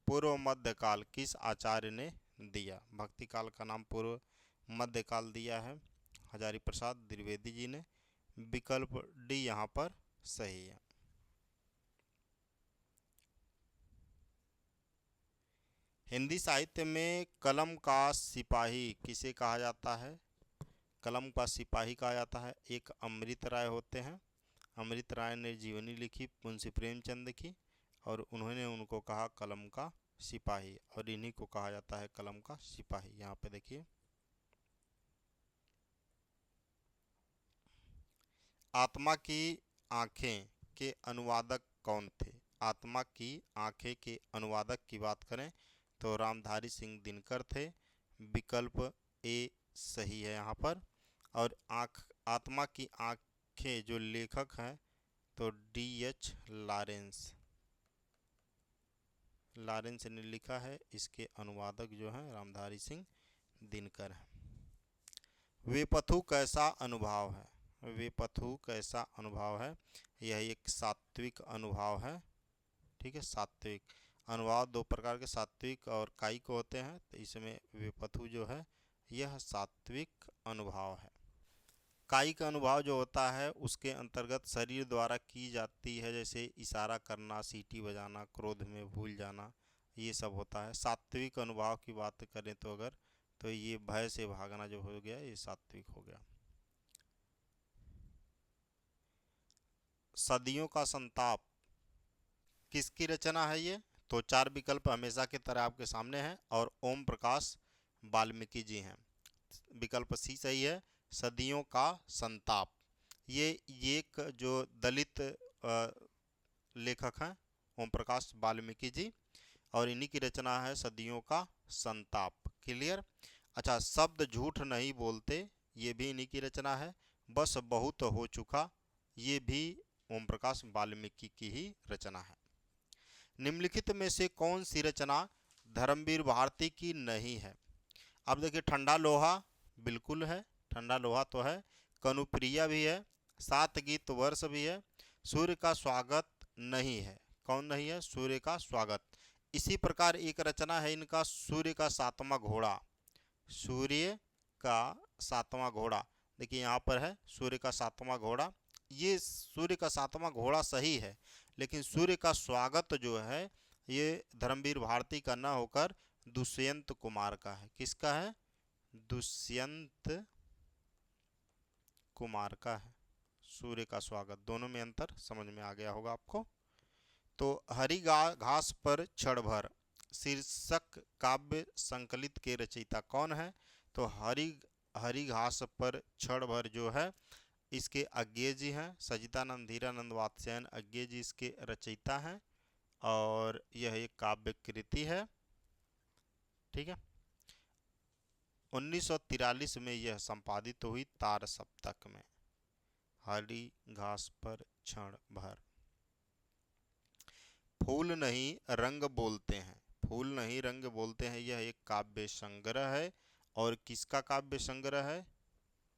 पूर्व मध्य काल किस आचार्य ने दिया? भक्ति काल का नाम पूर्व मध्य काल दिया है हजारी प्रसाद द्विवेदी जी ने, विकल्प डी यहाँ पर सही है। हिंदी साहित्य में कलम का सिपाही किसे कहा जाता है? कलम का सिपाही कहा जाता है, एक अमृत राय होते हैं। अमृत राय ने जीवनी लिखी मुंशी प्रेमचंद की, और उन्होंने उनको कहा कलम का सिपाही, और इन्हीं को कहा जाता है कलम का सिपाही। यहाँ पे देखिए, आत्मा की आंखें के अनुवादक कौन थे? आत्मा की आंखें के अनुवादक की बात करें तो रामधारी सिंह दिनकर थे, विकल्प ए सही है यहाँ पर। और आत्मा की आंखें जो लेखक हैं तो डी एच लॉरेंस, लॉरेंस ने लिखा है। इसके अनुवादक जो हैं रामधारी सिंह दिनकर हैं। वेपथु कैसा अनुभाव है? वेपथु कैसा अनुभाव है? यह एक सात्विक अनुभाव है। ठीक है, सात्विक अनुभाव दो प्रकार के, सात्विक और कायिक होते हैं, तो इसमें वेपथु जो है यह सात्विक अनुभाव है। कायिक अनुभाव जो होता है उसके अंतर्गत शरीर द्वारा की जाती है, जैसे इशारा करना, सीटी बजाना, क्रोध में भूल जाना, ये सब होता है। सात्विक अनुभाव की बात करें तो अगर, तो ये भय से भागना जो हो गया, ये सात्विक हो गया। सदियों का संताप किसकी रचना है ये? तो चार विकल्प हमेशा की तरह आपके सामने हैं और ओम प्रकाश वाल्मीकि जी हैं। विकल्प सी सही है, सदियों का संताप। ये एक जो दलित लेखक हैं ओम प्रकाश वाल्मीकि जी, और इन्हीं की रचना है सदियों का संताप। क्लियर? अच्छा, शब्द झूठ नहीं बोलते, ये भी इन्हीं की रचना है। बस बहुत हो चुका, ये भी ओम प्रकाश वाल्मीकि की ही रचना है। निम्नलिखित में से कौन सी रचना धर्मवीर भारती की नहीं है? अब देखिए, ठंडा लोहा बिल्कुल है, ठंडा लोहा तो है। कनुप्रिया भी है, सात गीत वर्ष भी है। सूर्य का स्वागत नहीं है। कौन नहीं है? सूर्य का स्वागत। इसी प्रकार एक रचना है इनका, सूर्य का सातवां घोड़ा। सूर्य का सातवां घोड़ा, देखिए यहाँ पर है सूर्य का सातवां घोड़ा। ये सूर्य का सातवां घोड़ा सही है, लेकिन सूर्य का स्वागत जो है ये धर्मवीर भारती का न होकर दुष्यंत कुमार का है। किसका है? दुष्यंत कुमार का है सूर्य का स्वागत। दोनों में अंतर समझ में आ गया होगा आपको। तो हरी घास पर क्षण भर शीर्षक काव्य संकलित के रचयिता कौन है? तो हरी घास पर क्षण भर जो है इसके अज्ञेय जी हैं, सजितानंद धीरानंद वात्स्यायन अज्ञेय जी इसके रचयिता हैं, और यह एक काव्य कृति है। ठीक है, 1943 में यह संपादित हुई तार सप्तक में। हरी घास पर क्षण भर। फूल नहीं रंग बोलते हैं, फूल नहीं रंग बोलते हैं, यह एक काव्य संग्रह है। और किसका काव्य संग्रह है?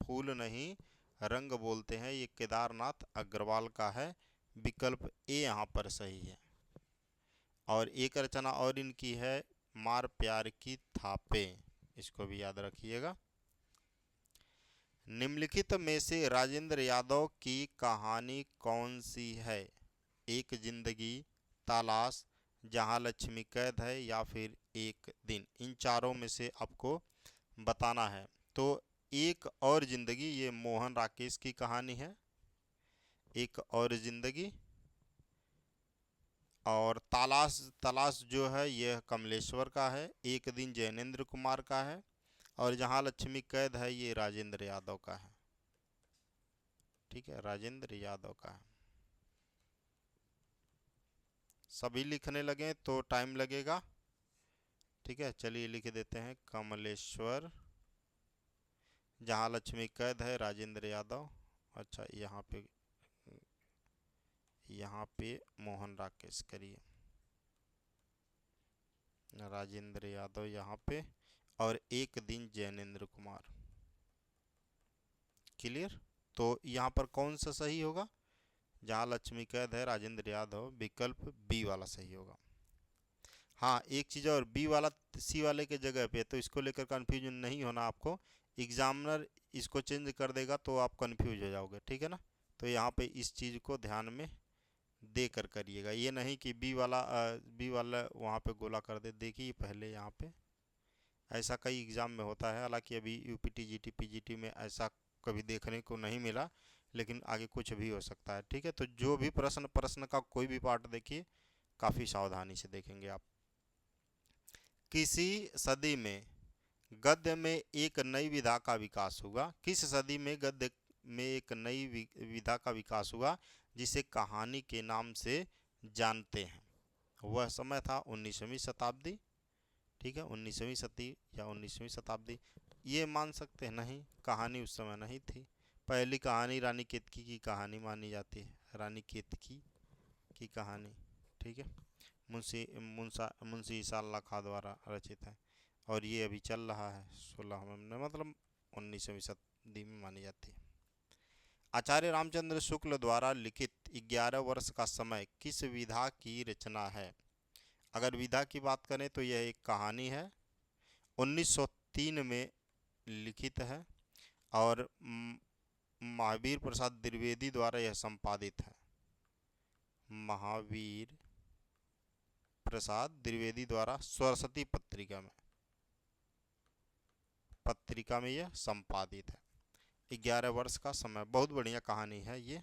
फूल नहीं रंग बोलते हैं, ये केदारनाथ अग्रवाल का है। विकल्प ए यहाँ पर सही है। और एक रचना और इनकी है, मार प्यार की थापे, इसको भी याद रखिएगा। निम्नलिखित में से राजेंद्र यादव की कहानी कौन सी है? एक जिंदगी, तलाश, जहां लक्ष्मी कैद है, या फिर एक दिन। इन चारों में से आपको बताना है। तो एक और जिंदगी, ये मोहन राकेश की कहानी है, एक और जिंदगी। और तलाश जो है यह कमलेश्वर का है। एक दिन जैनेन्द्र कुमार का है। और जहां लक्ष्मी कैद है ये राजेंद्र यादव का है। ठीक है, राजेंद्र यादव का है। सभी लिखने लगे तो टाइम लगेगा। ठीक है, चलिए लिख देते हैं, कमलेश्वर, जहां लक्ष्मी कैद है राजेंद्र यादव। अच्छा, यहाँ पे मोहन राकेश करिए, राजेंद्र यादव यहाँ पे, और एक दिन जैनेन्द्र कुमार। क्लियर? तो यहाँ पर कौन सा सही होगा? जहाँ लक्ष्मी कैद है राजेंद्र यादव, विकल्प बी वाला सही होगा। हाँ, एक चीज़ और, बी वाला सी वाले के जगह पे, तो इसको लेकर कन्फ्यूजन नहीं होना आपको। एग्जामिनर इसको चेंज कर देगा तो आप कन्फ्यूज हो जाओगे। ठीक है ना? तो यहाँ पे इस चीज़ को ध्यान में दे कर करिएगा, ये नहीं कि बी वाला वहाँ पे गोला कर दे। देखिए पहले यहाँ पे ऐसा कई एग्ज़ाम में होता है, हालांकि अभी यूपीटी जीटी पीजीटी में ऐसा कभी देखने को नहीं मिला, लेकिन आगे कुछ भी हो सकता है। ठीक है, तो जो भी प्रश्न का कोई भी पार्ट देखिए, काफ़ी सावधानी से देखेंगे आप। किसी सदी में गद्य में एक नई विधा का विकास हुआ? किस सदी में गद्य में एक नई विधा का विकास हुआ जिसे कहानी के नाम से जानते हैं? वह समय था 19वीं शताब्दी। ठीक है, 19वीं सदी या 19वीं शताब्दी, ये मान सकते हैं। नहीं, कहानी उस समय नहीं थी। पहली कहानी रानी केतकी की कहानी मानी जाती है, रानी केतकी की कहानी। ठीक है, मुंशी ईसा अल्लाह खां द्वारा रचित है और ये अभी चल रहा है 16वें में, मतलब 19वीं शताब्दी में मानी जाती है। आचार्य रामचंद्र शुक्ल द्वारा लिखित 11 वर्ष का समय किस विधा की रचना है? अगर विधा की बात करें तो यह एक कहानी है, 1903 में लिखित है और महावीर प्रसाद द्विवेदी द्वारा यह संपादित है। महावीर प्रसाद द्विवेदी द्वारा सरस्वती पत्रिका में यह संपादित है। 11 वर्ष का समय, बहुत बढ़िया कहानी है ये।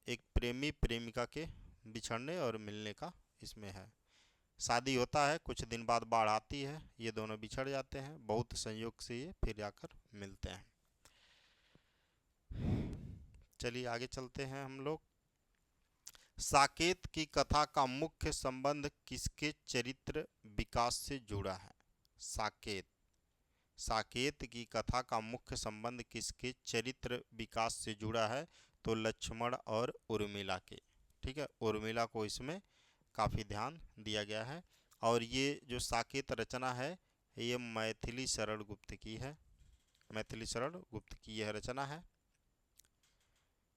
एक प्रेमी प्रेमिका के बिछड़ने और मिलने का इसमें है। शादी होता है, कुछ दिन बाद बाढ़ आती है, ये दोनों बिछड़ जाते हैं, बहुत संयोग से ये फिर जाकर मिलते हैं। चलिए आगे चलते हैं हम लोग। साकेत की कथा का मुख्य संबंध किसके चरित्र विकास से जुड़ा है? साकेत की कथा का मुख्य संबंध किसके चरित्र विकास से जुड़ा है? तो लक्ष्मण और उर्मिला के। ठीक है, उर्मिला को इसमें काफ़ी ध्यान दिया गया है। और ये जो साकेत रचना है ये मैथिली शरण गुप्त की है, मैथिली शरण गुप्त की यह रचना है।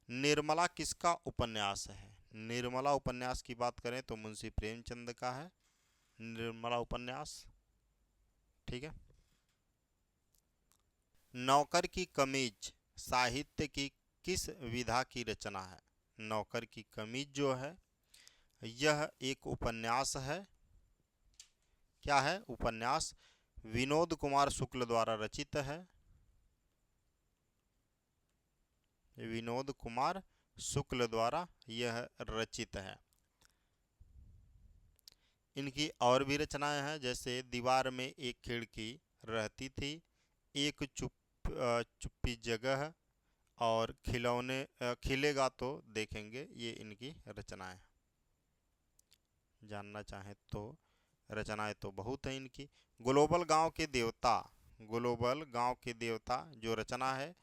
निर्मला किसका उपन्यास है? निर्मला उपन्यास की बात करें तो मुंशी प्रेमचंद का है निर्मला उपन्यास। ठीक है। नौकर की कमीज साहित्य की किस विधा की रचना है? नौकर की कमीज जो है यह एक उपन्यास है। क्या है? उपन्यास। विनोद कुमार शुक्ल द्वारा रचित है। विनोद कुमार शुक्ल द्वारा यह रचित है। इनकी और भी रचनाएं हैं, जैसे दीवार में एक खिड़की रहती थी, एक चुप्पी जगह और खिलौने खिलेगा तो देखेंगे, ये इनकी रचनाएं हैं। जानना चाहें तो रचनाएं तो बहुत हैं इनकी। ग्लोबल गांव के देवता, ग्लोबल गांव के देवता जो रचना है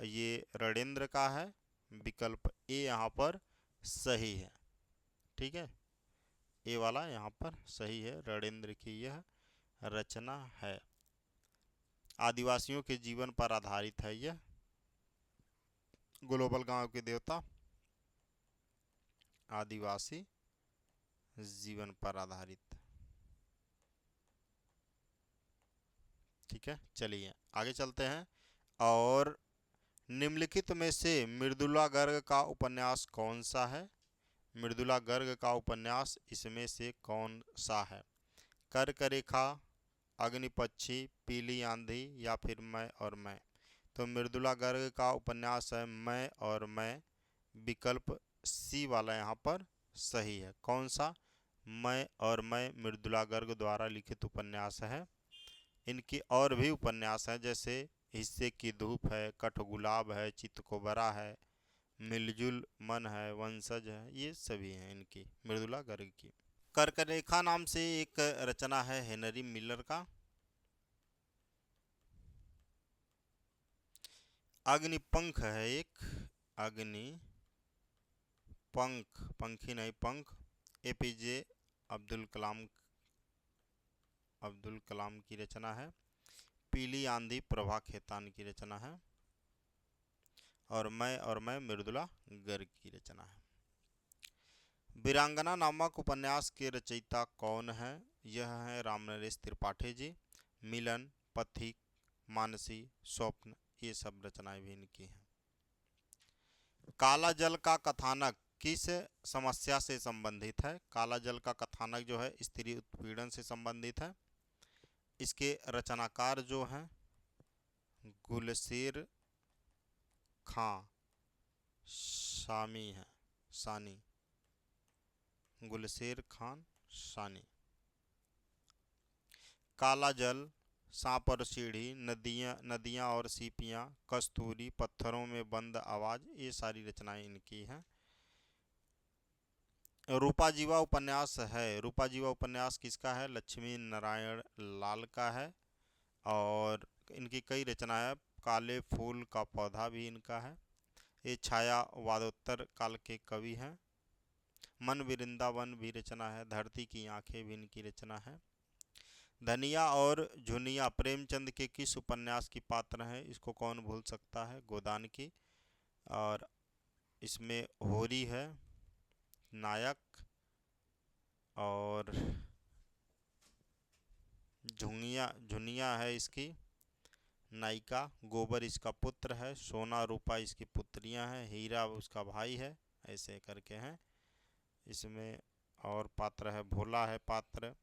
ये रणेंद्र का है। विकल्प ए यहाँ पर सही है। ठीक है, ए वाला यहाँ पर सही है, रणेंद्र की यह रचना है। आदिवासियों के जीवन पर आधारित है यह। ग्लोबल गांव के देवता आदिवासी जीवन पर आधारित। ठीक है, चलिए आगे चलते हैं। और निम्नलिखित में से मृदुला गर्ग का उपन्यास कौन सा है? मृदुला गर्ग का उपन्यास इसमें से कौन सा है? कर्क रेखा, अग्निपक्षी, पीली आंधी या फिर मैं और मैं? तो मृदुला गर्ग का उपन्यास है मैं और मैं। विकल्प सी वाला यहाँ पर सही है। कौन सा? मैं और मैं मृदुला गर्ग द्वारा लिखित उपन्यास है। इनकी और भी उपन्यास हैं, जैसे हिस्से की धूप है, कठगुलाब है, चितकोबरा है, मिलजुल मन है, वंशज है, ये सभी हैं इनकी, मृदुला गर्ग की। कर्करेखा नाम से एक रचना है हेनरी मिलर का। अग्निपंख है एक, अग्नि पंख, पंखी नहीं पंख, एपीजे अब्दुल कलाम की रचना है। पीली आंधी प्रभा खेतान की रचना है। और मैं मृदुला गर्ग की रचना है। वीरांगना नामक उपन्यास के रचयिता कौन है? यह है रामनरेश त्रिपाठी जी। मिलन, पथिक, मानसी, स्वप्न, ये सब रचनाएं भी इनकी हैं। काला जल का कथानक किस समस्या से संबंधित है? काला जल का कथानक जो है स्त्री उत्पीड़न से संबंधित है। इसके रचनाकार जो हैं गुलशेर खां सानी, गुलशेर खान सानी। काला जल, सांप और सीढ़ी, नदियाँ और सीपियाँ, कस्तूरी, पत्थरों में बंद आवाज, ये सारी रचनाएं इनकी हैं। रूपा जीवा उपन्यास है, रूपा जीवा उपन्यास किसका है? लक्ष्मी नारायण लाल का है। और इनकी कई रचनाएं, काले फूल का पौधा भी इनका है। ये छायावादोत्तर काल के कवि हैं। मन वृंदावन भी रचना है, धरती की आंखें भी इनकी रचना है। धनिया और झुनिया प्रेमचंद के किस उपन्यास की पात्र हैं, इसको कौन भूल सकता है, गोदान की। और इसमें होरी है नायक, और झुनिया है इसकी नायिका, गोबर इसका पुत्र है, सोना रूपा इसकी पुत्रियां हैं, हीरा उसका भाई है, ऐसे करके हैं इसमें। और पात्र है भोला है पात्र।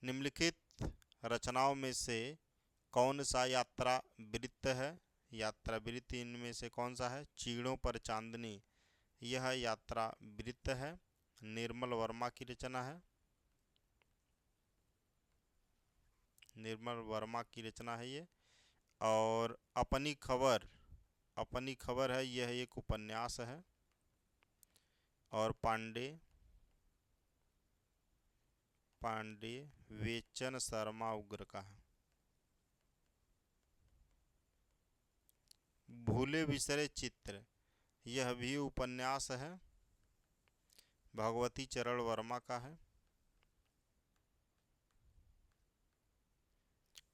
निम्नलिखित रचनाओं में से कौन सा यात्रा वृत्त है, यात्रा वृत्त इनमें से कौन सा है, चीड़ों पर चांदनी, यह यात्रा वृत्त है, निर्मल वर्मा की रचना है, निर्मल वर्मा की रचना है ये। और अपनी खबर है, यह एक उपन्यास है, और पांडे वेचन शर्मा उग्र का है। भूले बिसरे चित्र, यह भी उपन्यास है, भगवती चरण वर्मा का है।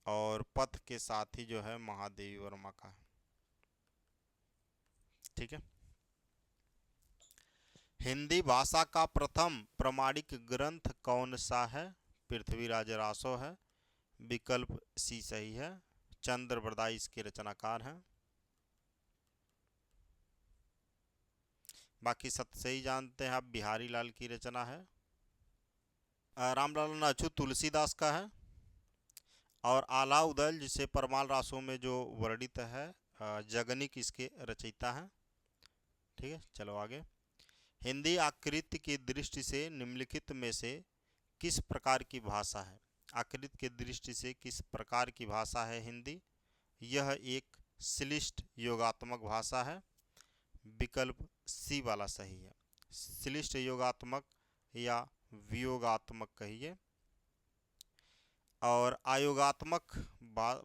और पथ के साथी जो है महादेवी वर्मा का है। ठीक है। हिंदी भाषा का प्रथम प्रमाणिक ग्रंथ कौन सा है, पृथ्वीराज रासो है, विकल्प सी सही है, चंद्र बरदाई इसके रचनाकार हैं। बाकी सत सही जानते हैं आप, बिहारी लाल की रचना है। रामलाल अछूत तुलसीदास का है। और आला उदल जिसे परमाल रासों में जो वर्णित है, जगनिक इसके रचयिता हैं। ठीक है, चलो आगे। हिंदी आकृति की दृष्टि से निम्नलिखित में से किस प्रकार की भाषा है, आकृति की दृष्टि से किस प्रकार की भाषा है हिंदी, यह एक श्लिष्ट योगात्मक भाषा है, विकल्प सी वाला सही है, श्लिष्ट योगात्मक या वियोगात्मक कहिए। और आयोगात्मक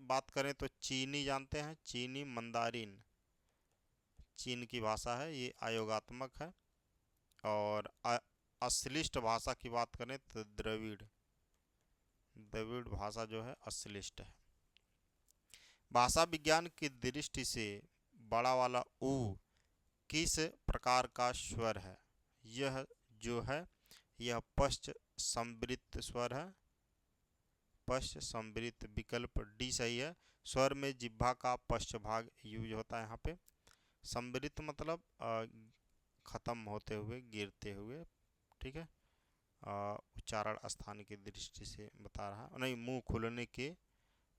बात करें तो चीनी जानते हैं, चीनी मंदारिन चीन की भाषा है, ये आयोगात्मक है। और अश्लिष्ट भाषा की बात करें तो द्रविड़ भाषा जो है अश्लिष्ट है। भाषा विज्ञान की दृष्टि से बड़ा वाला ऊ किस प्रकार का स्वर है, यह जो है यह पश्च संवृत्त स्वर है, पश्च संवृत्त, विकल्प डी सही है। स्वर में जिह्वा का पश्च भाग यूज होता है यहाँ पे। संवृत्त मतलब खत्म होते हुए, गिरते हुए। ठीक है, उच्चारण स्थान की दृष्टि से बता रहा, नहीं मुंह खुलने के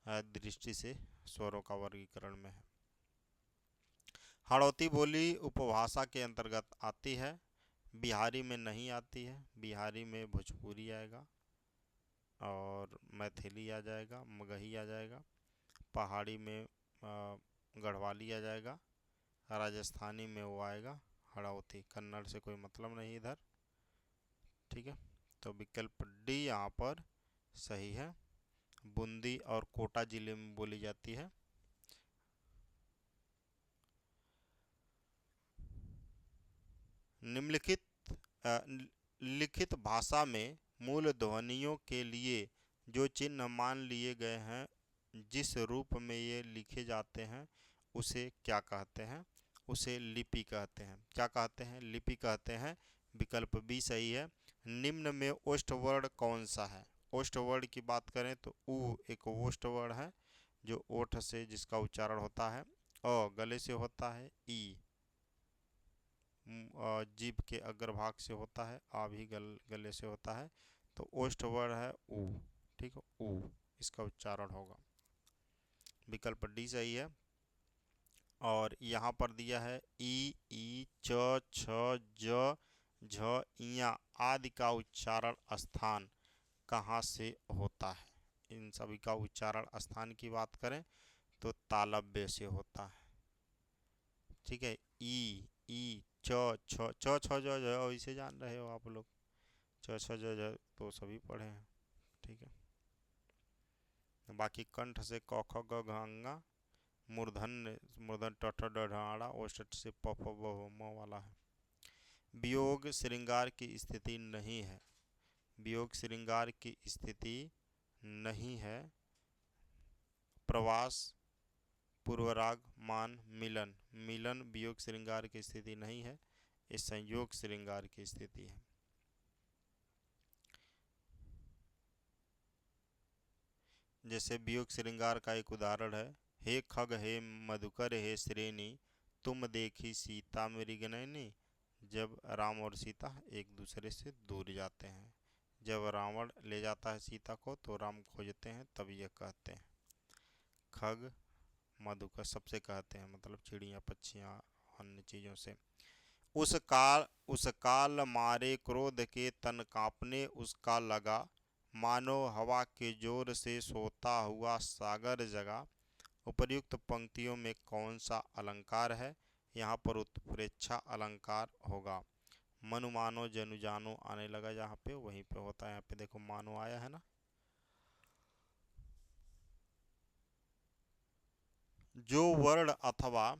दृष्टि से स्वरों का वर्गीकरण में है। हाड़ौती बोली उपभाषा के अंतर्गत आती है, बिहारी में नहीं आती है, बिहारी में भोजपुरी आएगा, और मैथिली आ जाएगा, मगही आ जाएगा, पहाड़ी में गढ़वाली आ जाएगा, राजस्थानी में वो आएगा हाड़ौती, कन्नड़ से कोई मतलब नहीं इधर। ठीक है, तो विकल्प डी यहाँ पर सही है, बूंदी और कोटा जिले में बोली जाती है। निम्नलिखित लिखित भाषा में मूल ध्वनियों के लिए जो चिन्ह मान लिए गए हैं, जिस रूप में ये लिखे जाते हैं उसे क्या कहते हैं, उसे लिपि कहते हैं। क्या कहते हैं, लिपि कहते हैं, विकल्प बी सही है। निम्न में ओष्ठ वर्ण कौन सा है, ओष्ठ वर्ण की बात करें तो ऊ एक ओष्ठ वर्ण है, जो ओठ से जिसका उच्चारण होता है, अ गले से होता है, ई जीभ के अग्रभाग से होता है, आ भी गले से होता है, तो ओष्ठ वर्ण है ऊ। ठीक है, ऊ इसका उच्चारण होगा, विकल्प डी सही है। और यहाँ पर दिया है ई च छ ज झ इया आदि का उच्चारण स्थान कहाँ से होता है, इन सभी का उच्चारण स्थान की बात करें तो तालव्य से होता है। ठीक है, ई च छ ज इसे जान रहे हो आप लोग, च छ ज तो सभी पढ़े हैं। ठीक है, बाकी कंठ से क ख ग घ ङ, मूर्धन ट ठ ड ढ ण ओष्ठ से प फ ब म वाला है। वियोग श्रृंगार की स्थिति नहीं है, वियोग श्रृंगार की स्थिति नहीं है। प्रवास, पूर्वराग, मान, मिलन, मिलन वियोग श्रृंगार की स्थिति नहीं है, ये संयोग श्रृंगार की स्थिति है। जैसे वियोग श्रृंगार का एक उदाहरण है, हे खग हे मधुकर हे श्रेणी, तुम देखी सीता मेरी गनैनी। जब राम और सीता एक दूसरे से दूर जाते हैं, जब रावण ले जाता है सीता को तो राम खोजते हैं, तब ये कहते हैं। खग मधुकर सबसे कहते हैं, मतलब चिड़िया पक्षियाँ अन्य चीज़ों से। उस काल मारे क्रोध के तन कांपने उसका लगा, मानो हवा के जोर से सोता हुआ सागर जगा। उपर्युक्त पंक्तियों में कौन सा अलंकार है? यहाँ पर उत्प्रेक्षा अलंकार होगा। मनु मानो जनु जानो आने लगा, जहाँ पे वहीं पे होता है। यहाँ पे देखो मानो आया है ना। जो वर्ण अथवा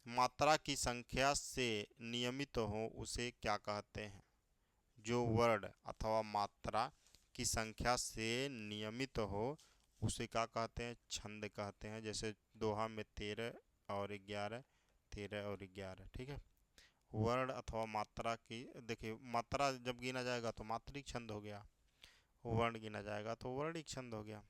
मात्रा की संख्या से नियमित हो उसे क्या कहते हैं? जो वर्ण अथवा मात्रा की संख्या से नियमित हो उसे क्या कहते हैं? छंद कहते हैं। जैसे दोहा में 13 और 11, 13 और 11, ठीक है। वर्ण अथवा मात्रा की, देखिए मात्रा जब गिना जाएगा तो मात्रिक छंद हो गया, वर्ण गिना जाएगा तो वर्णिक छंद हो गया।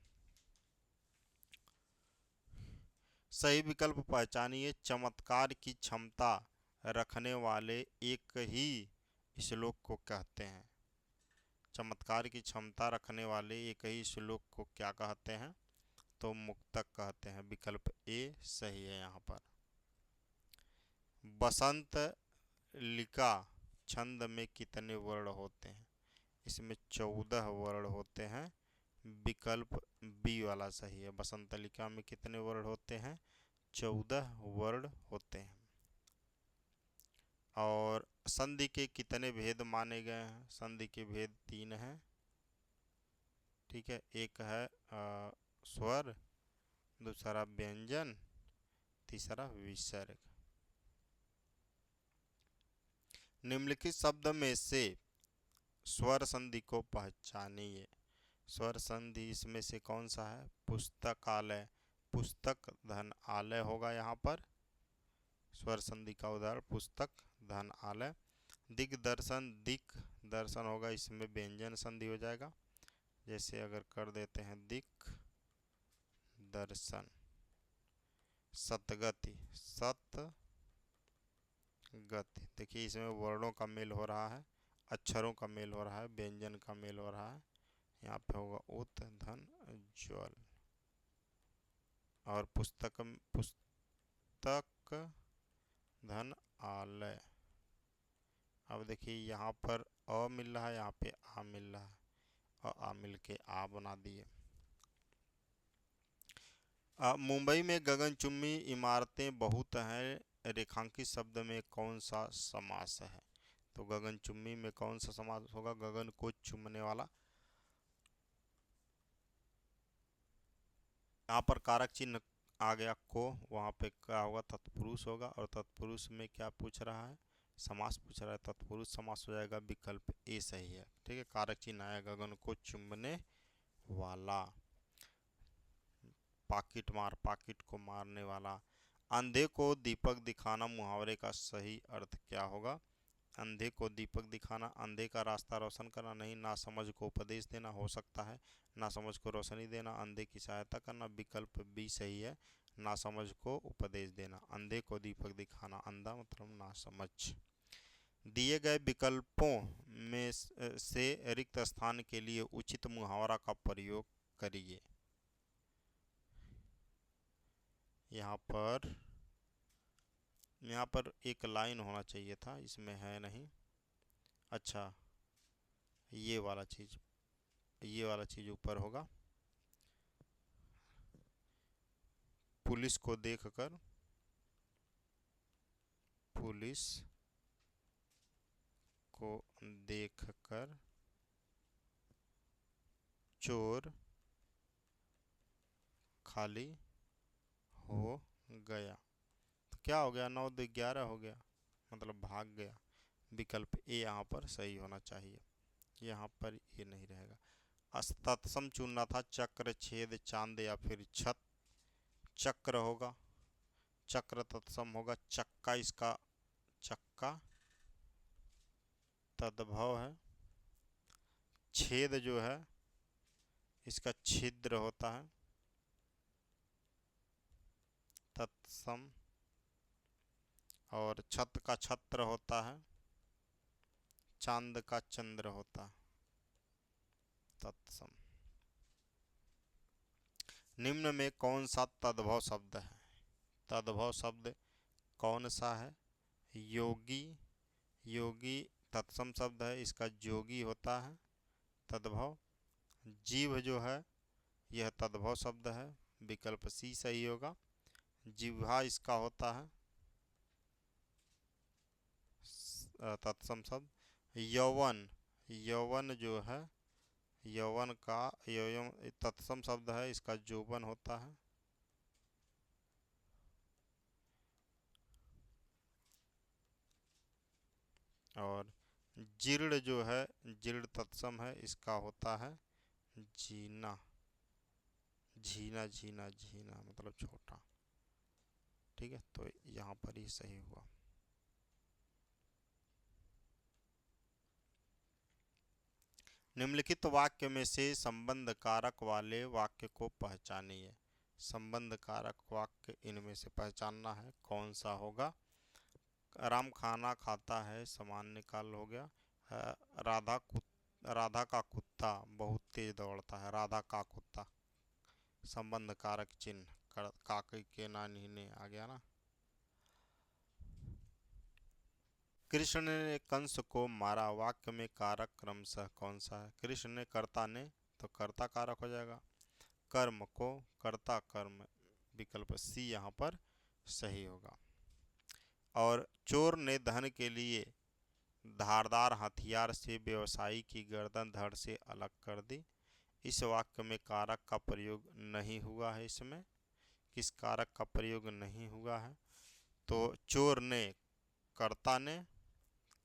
सही विकल्प पहचानिए। चमत्कार की क्षमता रखने वाले एक ही श्लोक को कहते हैं। चमत्कार की क्षमता रखने वाले एक ही श्लोक को क्या कहते हैं? तो मुक्तक कहते हैं। विकल्प ए सही है यहाँ पर। बसंत लिका छंद में कितने वर्ण होते हैं? इसमें 14 वर्ण होते हैं। विकल्प बी वाला सही है। बसंतलिका में कितने वर्ण होते हैं? 14 वर्ण होते हैं। और संधि के कितने भेद माने गए हैं? संधि के भेद 3 हैं, ठीक है। एक है स्वर, दूसरा व्यंजन, तीसरा विसर्ग। निम्नलिखित शब्द में से स्वर संधि को पहचानिए। स्वर संधि इसमें से कौन सा है? पुस्तकालय, पुस्तक धन आलय होगा यहाँ पर। स्वर संधि का उदाहरण पुस्तक धन आलय। दिग्दर्शन, दिक दर्शन होगा, इसमें व्यंजन संधि हो जाएगा। जैसे अगर कर देते हैं दिक दर्शन। सतगति, सत गति, देखिए इसमें वर्णों का मेल हो रहा है, अक्षरों का मेल हो रहा है, व्यंजन का मेल हो रहा है। यहाँ पे होगा उत धन ज्वल। और पुस्तक, पुस्तक धन आलय। अब देखिए यहाँ पर अ मिल रहा है, यहाँ पे आ मिल रहा है, आ मिल के आ बना दिए। मुंबई में गगनचुम्बी इमारतें बहुत हैं, रेखांकित शब्द में कौन सा समास है? तो गगनचुम्बी में कौन सा समास होगा? गगन को चूमने वाला। यहाँ पर कारक चिन्ह आ गया को, वहाँ पे क्या होगा? तत्पुरुष होगा। और तत्पुरुष में क्या पूछ रहा है? समास पूछ रहा है, तत्पुरुष समास हो जाएगा। विकल्प ए सही है, ठीक है। कारक चिन्ह आया गगन को चुम्बने वाला। पाकिट मार, पाकिट को मारने वाला। अंधे को दीपक दिखाना मुहावरे का सही अर्थ क्या होगा? अंधे को दीपक दिखाना, अंधे का रास्ता रोशन करना नहीं। नासमझ को उपदेश देना हो सकता है, नासमझ को रोशनी देना। अंधे की सहायता करना, विकल्प बी सही है। नासमझ को उपदेश देना। अंधे को दीपक दिखाना, अंधा मतलब नासमझ। दिए गए विकल्पों में से रिक्त स्थान के लिए उचित मुहावरा का प्रयोग करिए। यहाँ पर एक लाइन होना चाहिए था, इसमें है नहीं। अच्छा, ये वाला चीज ऊपर होगा। पुलिस को देखकर, पुलिस को देखकर चोर खाली हो गया। तो क्या हो गया? 9 2 11 हो गया, मतलब भाग गया। विकल्प ए यहाँ पर सही होना चाहिए, यहाँ पर ये नहीं रहेगा। तत्सम चुनना था, चक्र, छेद, चांद या फिर छत। चक्र होगा, चक्र तत्सम होगा। चक्का, इसका चक्का तद्भव है। छेद जो है इसका छिद्र होता है, तत्सम। और छत का छत्र होता है, चांद का चंद्र होता है, तत्सम। निम्न में कौन सा तद्भव शब्द है? तद्भव शब्द कौन सा है? योगी, योगी तत्सम शब्द है, इसका जोगी होता है तद्भव। जीव जो है यह तद्भव शब्द है, विकल्प सी सही होगा। जिह्वा इसका होता है तत्सम शब्द। यौवन, यौवन जो है, यौवन का यौवन तत्सम शब्द है, इसका जोबन होता है। और जीर्ण जो है, जीर्ण तत्सम है, इसका होता है जीना। झीना, झीना, झीना मतलब छोटा। ठीक है, तो यहाँ पर ही सही हुआ। निम्नलिखित वाक्य में से संबंध कारक वाले वाक्य को पहचानिए। संबंध कारक वाक्य इनमें से पहचानना है, कौन सा होगा? राम खाना खाता है, सामान्य काल हो गया। राधा का कुत्ता बहुत तेज दौड़ता है, राधा का कुत्ता संबंध कारक चिन्ह, काकी के नानी ने आ गया ना। कृष्ण ने कंस को मारा, वाक्य में कारक क्रमशः कौन सा है? कृष्ण ने, कर्ता ने, तो कर्ता कारक हो जाएगा। कर्म को, कर्ता कर्म, विकल्प सी यहाँ पर सही होगा। और चोर ने धन के लिए धारदार हथियार से व्यवसायी की गर्दन धड़ से अलग कर दी। इस वाक्य में कारक का प्रयोग नहीं हुआ है, इसमें किस कारक का प्रयोग नहीं हुआ है? तो चोर ने, कर्ता ने,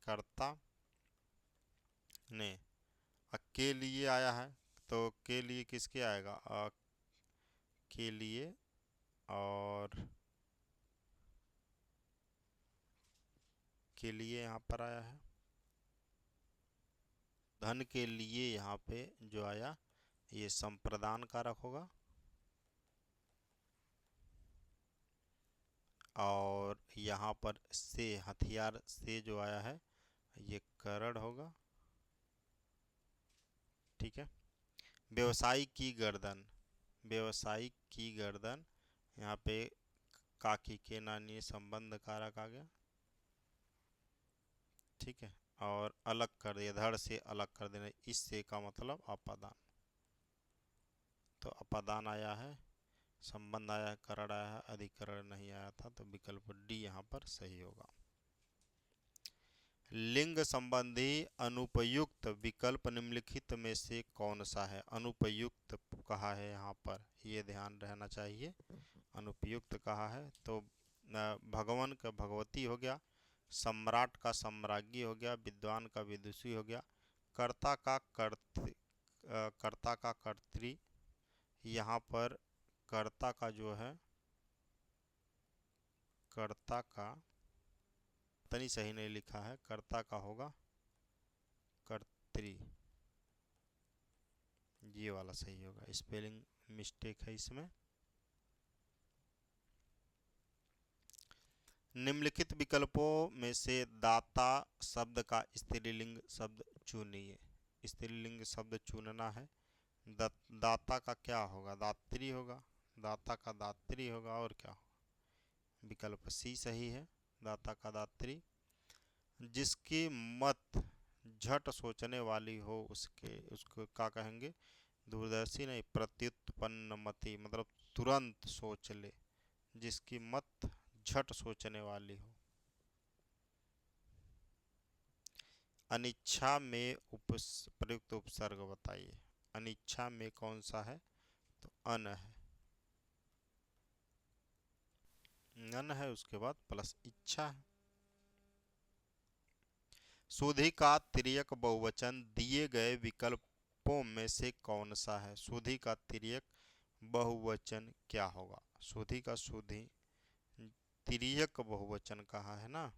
कर्ता ने, के लिए आया है, तो के लिए किसके आएगा? के लिए। और के लिए यहाँ पर आया है, धन के लिए यहाँ पे जो आया ये संप्रदान कारक होगा। और यहाँ पर से, हथियार से जो आया है ये करण होगा। ठीक है, व्यवसायी की गर्दन, व्यवसायी की गर्दन, यहाँ पे काकी के नानी संबंध कारक आ गया। ठीक है, और अलग कर दिया, धड़ से अलग कर देना, इससे का मतलब अपादान, तो अपादान आया है, संबंध आया है, करण आया है, अधिकरण नहीं आया था, तो विकल्प डी यहाँ पर सही होगा। लिंग संबंधी अनुपयुक्त विकल्प निम्नलिखित में से कौन सा है? अनुपयुक्त कहा है यहाँ पर, ये ध्यान रहना चाहिए। अनुपयुक्त कहा है तो भगवान का भगवती हो गया, सम्राट का सम्राज्ञी हो गया, विद्वान का विदुषी हो गया, कर्ता का कर्ता का कर्त्री। यहाँ पर कर्ता का जो है, कर्ता का तनी सही नहीं लिखा है, कर्ता का होगा कर्त्री, ये वाला सही होगा, स्पेलिंग मिस्टेक है इसमें। निम्नलिखित विकल्पों में से दाता शब्द का स्त्रीलिंग शब्द चुनिए। स्त्रीलिंग शब्द चुनना है। दाता का क्या होगा? दात्री होगा, दाता का दात्री होगा, और क्या होगा? विकल्प सी सही है, दाता का दात्री। जिसकी मत झट सोचने वाली हो उसके, उसको क्या कहेंगे? दूरदर्शी नहीं, प्रत्युत्पन्न मति, मतलब तुरंत सोच ले, जिसकी मत झट सोचने वाली हो। अनिच्छा में प्रयुक्त उपसर्ग बताइए। अनिच्छा में कौन सा है? तो अन है, अन है, उसके बाद प्लस इच्छा है। सुधि का तिर्यक बहुवचन दिए गए विकल्पों में से कौन सा है? सुधि का तिर्यक बहुवचन क्या होगा? सुधि का सुधि तिर्यक बहुवचन कहा है ना,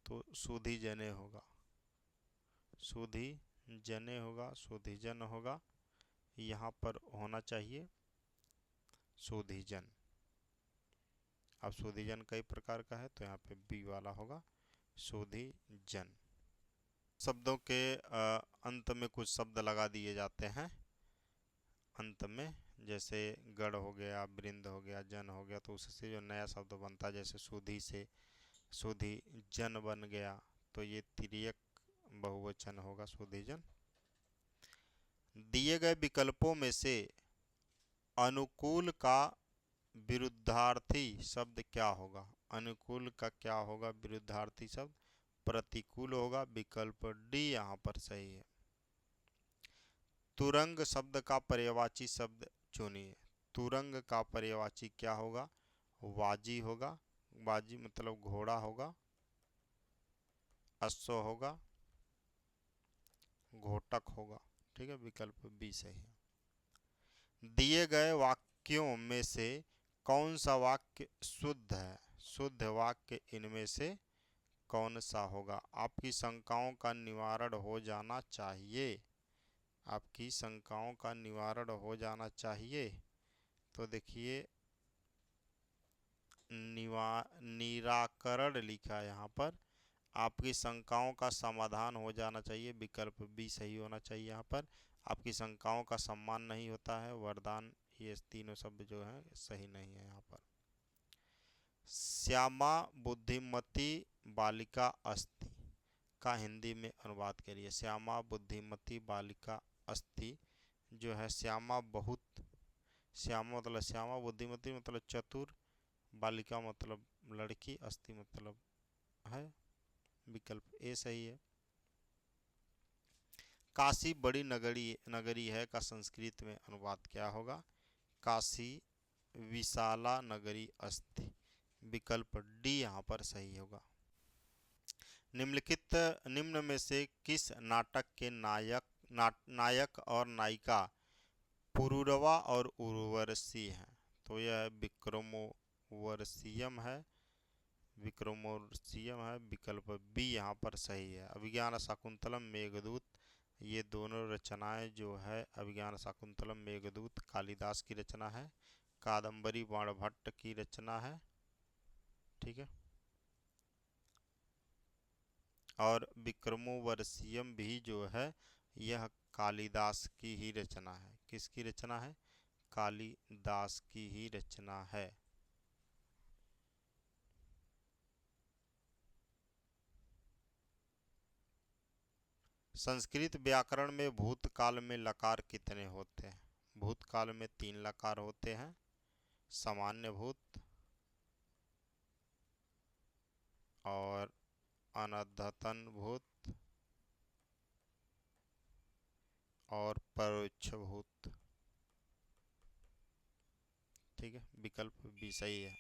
तो सुधि जने होगा, सुधि जने होगा, सुधिजन होगा, यहाँ पर होना चाहिए सुधिजन। अब सुधिजन कई प्रकार का है, तो यहाँ पे बी वाला होगा सुधिजन। शब्दों के अंत में कुछ शब्द लगा दिए जाते हैं अंत में, जैसे गढ़ हो गया, वृंद हो गया, जन हो गया, तो उससे जो नया शब्द बनता है, जैसे सुधि से सुधि जन बन गया, तो ये तिर्यक बहुवचन होगा सुधिजन। दिए गए विकल्पों में से अनुकूल का विरुद्धार्थी शब्द क्या होगा? अनुकूल का क्या होगा विरुद्धार्थी शब्द? प्रतिकूल होगा। विकल्प डी यहाँ पर सही है। तुरंग शब्द का पर्यायवाची शब्द चुनिए। तुरंग का पर्यायवाची क्या होगा? वाजी होगा। वाजी मतलब घोड़ा होगा, अश्व होगा, घोटक होगा। ठीक है, विकल्प बी सही है। दिए गए वाक्यों में से कौन सा वाक्य शुद्ध है? शुद्ध वाक्य इनमें से कौन सा होगा? आपकी शंकाओं का निवारण हो जाना चाहिए, आपकी शंकाओं का निवारण हो जाना चाहिए। तो देखिए निराकरण लिखा है यहाँ पर, आपकी शंकाओं का समाधान हो जाना चाहिए, विकल्प बी सही होना चाहिए। यहाँ पर आपकी शंकाओं का सम्मान नहीं होता है, वरदान, ये तीनों शब्द जो हैं सही नहीं है यहाँ पर। श्यामा बुद्धिमती बालिका अस्ति का हिंदी में अनुवाद करिए। श्यामा बुद्धिमती बालिका अस्ति जो है, श्यामा बहुत, श्यामा मतलब श्यामा, बुद्धिमती मतलब चतुर, बालिका मतलब लड़की, अस्ति मतलब है, विकल्प ए सही है। काशी बड़ी नगरी है का संस्कृत में अनुवाद क्या होगा? काशी विशाला नगरी अस्ति, विकल्प डी यहाँ पर सही होगा। निम्न में से किस नाटक के नायक और नायिका पुरूरवा और उर्वशी हैं? तो यह विक्रमोर्वशीयम है, विक्रमोर्वशीयम है, विकल्प बी यहाँ पर सही है। अभिज्ञान शाकुंतलम मेघदूत, ये दोनों रचनाएं जो है, अभिज्ञान शाकुंतलम मेघदूत कालिदास की रचना है, कादम्बरी बाणभट्ट की रचना है। ठीक है, और विक्रमोर्वशीयम भी जो है यह कालिदास की ही रचना है। किसकी रचना है? कालिदास की ही रचना है। संस्कृत व्याकरण में भूतकाल में लकार कितने होते हैं? भूतकाल में 3 लकार होते हैं, सामान्य भूत और अनद्धतन भूत और परोक्ष भूत। ठीक है, विकल्प भी सही है।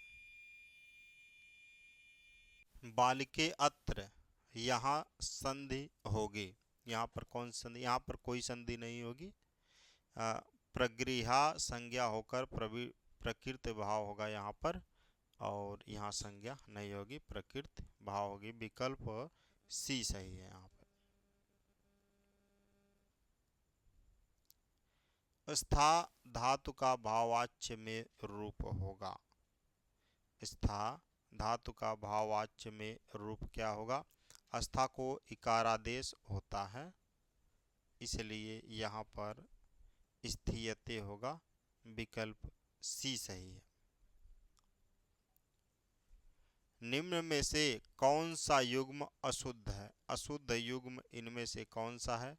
बालिके अत्र, यहाँ संधि होगी, यहाँ पर कौन संधि? यहाँ पर कोई संधि नहीं होगी। प्रगृहा संज्ञा होकर प्रकृत भाव होगा यहाँ पर, और यहाँ संज्ञा नहीं होगी, प्रकृत भाव होगी, विकल्प सी सही है यहाँ पर। स्था धातु का भाववाच्य में रूप होगा। स्था धातु का भाववाच्य में रूप क्या होगा? स्था को इकारादेश होता है, इसलिए यहाँ पर स्थीयते होगा, विकल्प सी सही है। निम्न में से कौन सा युग्म अशुद्ध है? अशुद्ध युग्म इनमें से कौन सा है?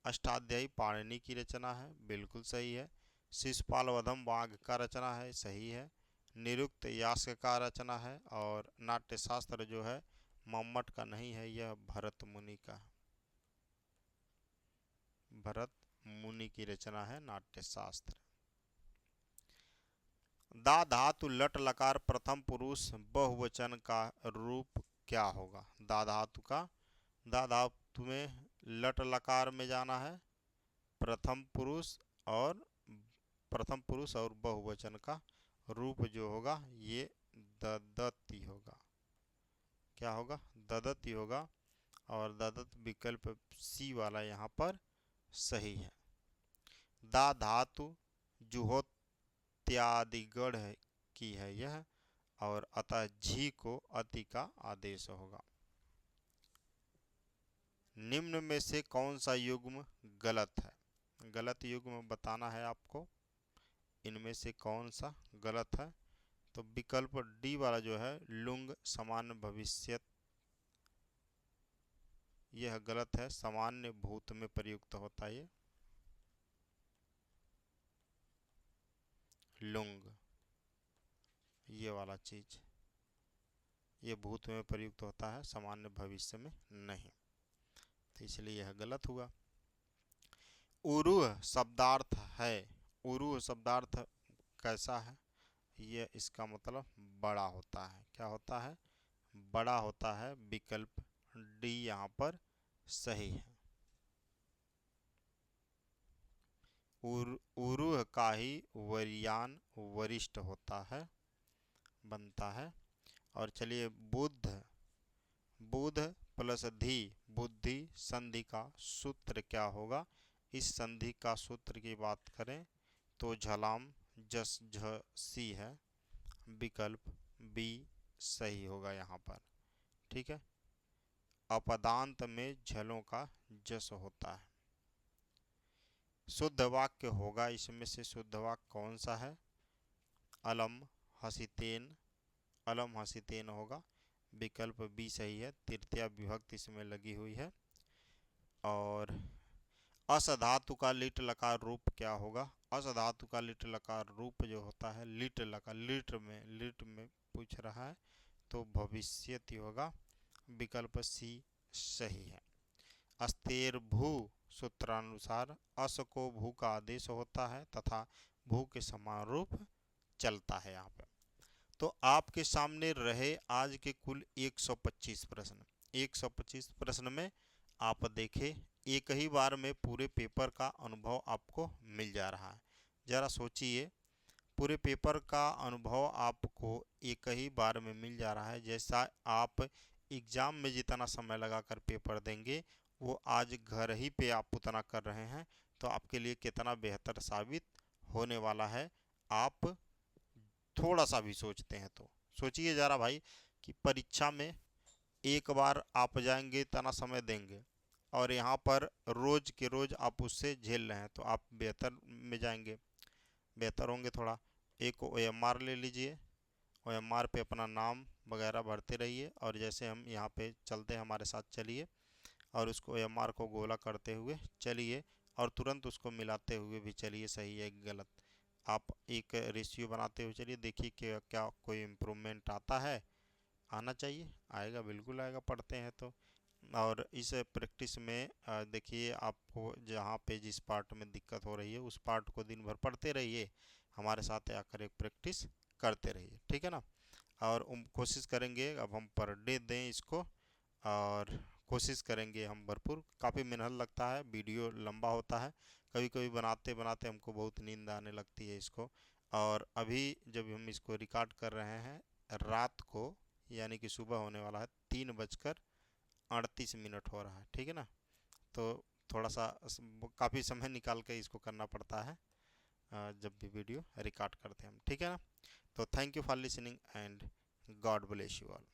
अष्टाध्यायी पाणिनि की रचना है, बिल्कुल सही है। शिशुपाल वधम वाघ का रचना है, सही है। निरुक्त यास्क का रचना है, और नाट्यशास्त्र जो है मम्मट का नहीं है, यह भरत मुनि का है। भरत मुनि की रचना है नाट्यशास्त्र। दा धातु लट लकार प्रथम पुरुष बहुवचन का रूप क्या होगा? दा धातु का दा धातु में लट लकार में जाना है, प्रथम पुरुष और बहुवचन का रूप जो होगा ये ददति होगा। क्या होगा? ददति होगा। और ददत विकल्प सी वाला यहाँ पर सही है। दा धातु जुहोत्यादिगढ़ की है यह, और अतः झी को अति का आदेश होगा। निम्न में से कौन सा युग्म गलत है? गलत युग्म बताना है आपको। इनमें से कौन सा गलत है? तो विकल्प डी वाला जो है लुंग सामान्य भविष्यत, यह गलत है। सामान्य भूत में प्रयुक्त होता है ये लुंग, ये वाला चीज ये भूत में प्रयुक्त होता है, सामान्य भविष्य में नहीं, तो इसलिए यह गलत हुआ। उरूह शब्दार्थ है। उरूह शब्दार्थ कैसा है? ये इसका मतलब बड़ा होता है। क्या होता है? बड़ा होता है। विकल्प डी यहाँ पर सही है। उरूह का ही वरियान वरिष्ठ होता है, बनता है। और चलिए बुद्ध, बुध प्लस धी, बुद्धि संधि का सूत्र क्या होगा? इस संधि का सूत्र की बात करें तो झलाम जस झ सी है। विकल्प बी सही होगा यहाँ पर। ठीक है। अपदांत में झलों का जस होता है। शुद्ध वाक्य होगा, इसमें से शुद्ध वाक्य कौन सा है? अलम हसीतेन, अलम हसीतेन होगा। विकल्प बी सही है। तृतीया विभक्ति इसमें लगी हुई है। और अस धातु का लिट लकार रूप क्या होगा? अस धातु का लिट लकार रूप जो होता है लिट लकार, लिट में पूछ रहा है तो भविष्यति होगा। विकल्प सी सही है। अस्तेर भू सूत्रानुसार अस को भू का आदेश होता है तथा भू के समान रूप चलता है यहाँ पे। तो आपके सामने रहे आज के कुल 125 प्रश्न। 125 प्रश्न में आप देखें एक ही बार में पूरे पेपर का अनुभव आपको मिल जा रहा है। ज़रा सोचिए, पूरे पेपर का अनुभव आपको एक ही बार में मिल जा रहा है। जैसा आप एग्ज़ाम में जितना समय लगाकर पेपर देंगे वो आज घर ही पे आप उतना कर रहे हैं, तो आपके लिए कितना बेहतर साबित होने वाला है। आप थोड़ा सा भी सोचते हैं तो सोचिए ज़रा भाई कि परीक्षा में एक बार आप जाएंगे, इतना समय देंगे, और यहाँ पर रोज़ के रोज़ आप उससे झेल रहे हैं, तो आप बेहतर में जाएंगे, बेहतर होंगे थोड़ा। एक OMR ले लीजिए, OMR पे अपना नाम वगैरह भरते रहिए, और जैसे हम यहाँ पे चलते हैं हमारे साथ चलिए, और उसको OMR को गोला करते हुए चलिए, और तुरंत उसको मिलाते हुए भी चलिए, सही है गलत। आप एक रेशियो बनाते हुए चलिए, देखिए कि क्या कोई इम्प्रूवमेंट आता है। आना चाहिए, आएगा, बिल्कुल आएगा, पढ़ते हैं तो। और इस प्रैक्टिस में देखिए आपको जहाँ पे जिस पार्ट में दिक्कत हो रही है उस पार्ट को दिन भर पढ़ते रहिए, हमारे साथ आकर एक प्रैक्टिस करते रहिए, ठीक है ना। और कोशिश करेंगे अब हम पर डे दें इसको, और कोशिश करेंगे हम भरपूर। काफ़ी मेहनत लगता है, वीडियो लंबा होता है, कभी कभी बनाते बनाते हमको बहुत नींद आने लगती है इसको। और अभी जब हम इसको रिकॉर्ड कर रहे हैं रात को, यानी कि सुबह होने वाला है, 3:38 हो रहा है, ठीक है ना। तो थोड़ा सा काफ़ी समय निकाल के इसको करना पड़ता है जब भी वीडियो रिकॉर्ड करते हैं हम, ठीक है ना। तो thank you for listening and God bless you all.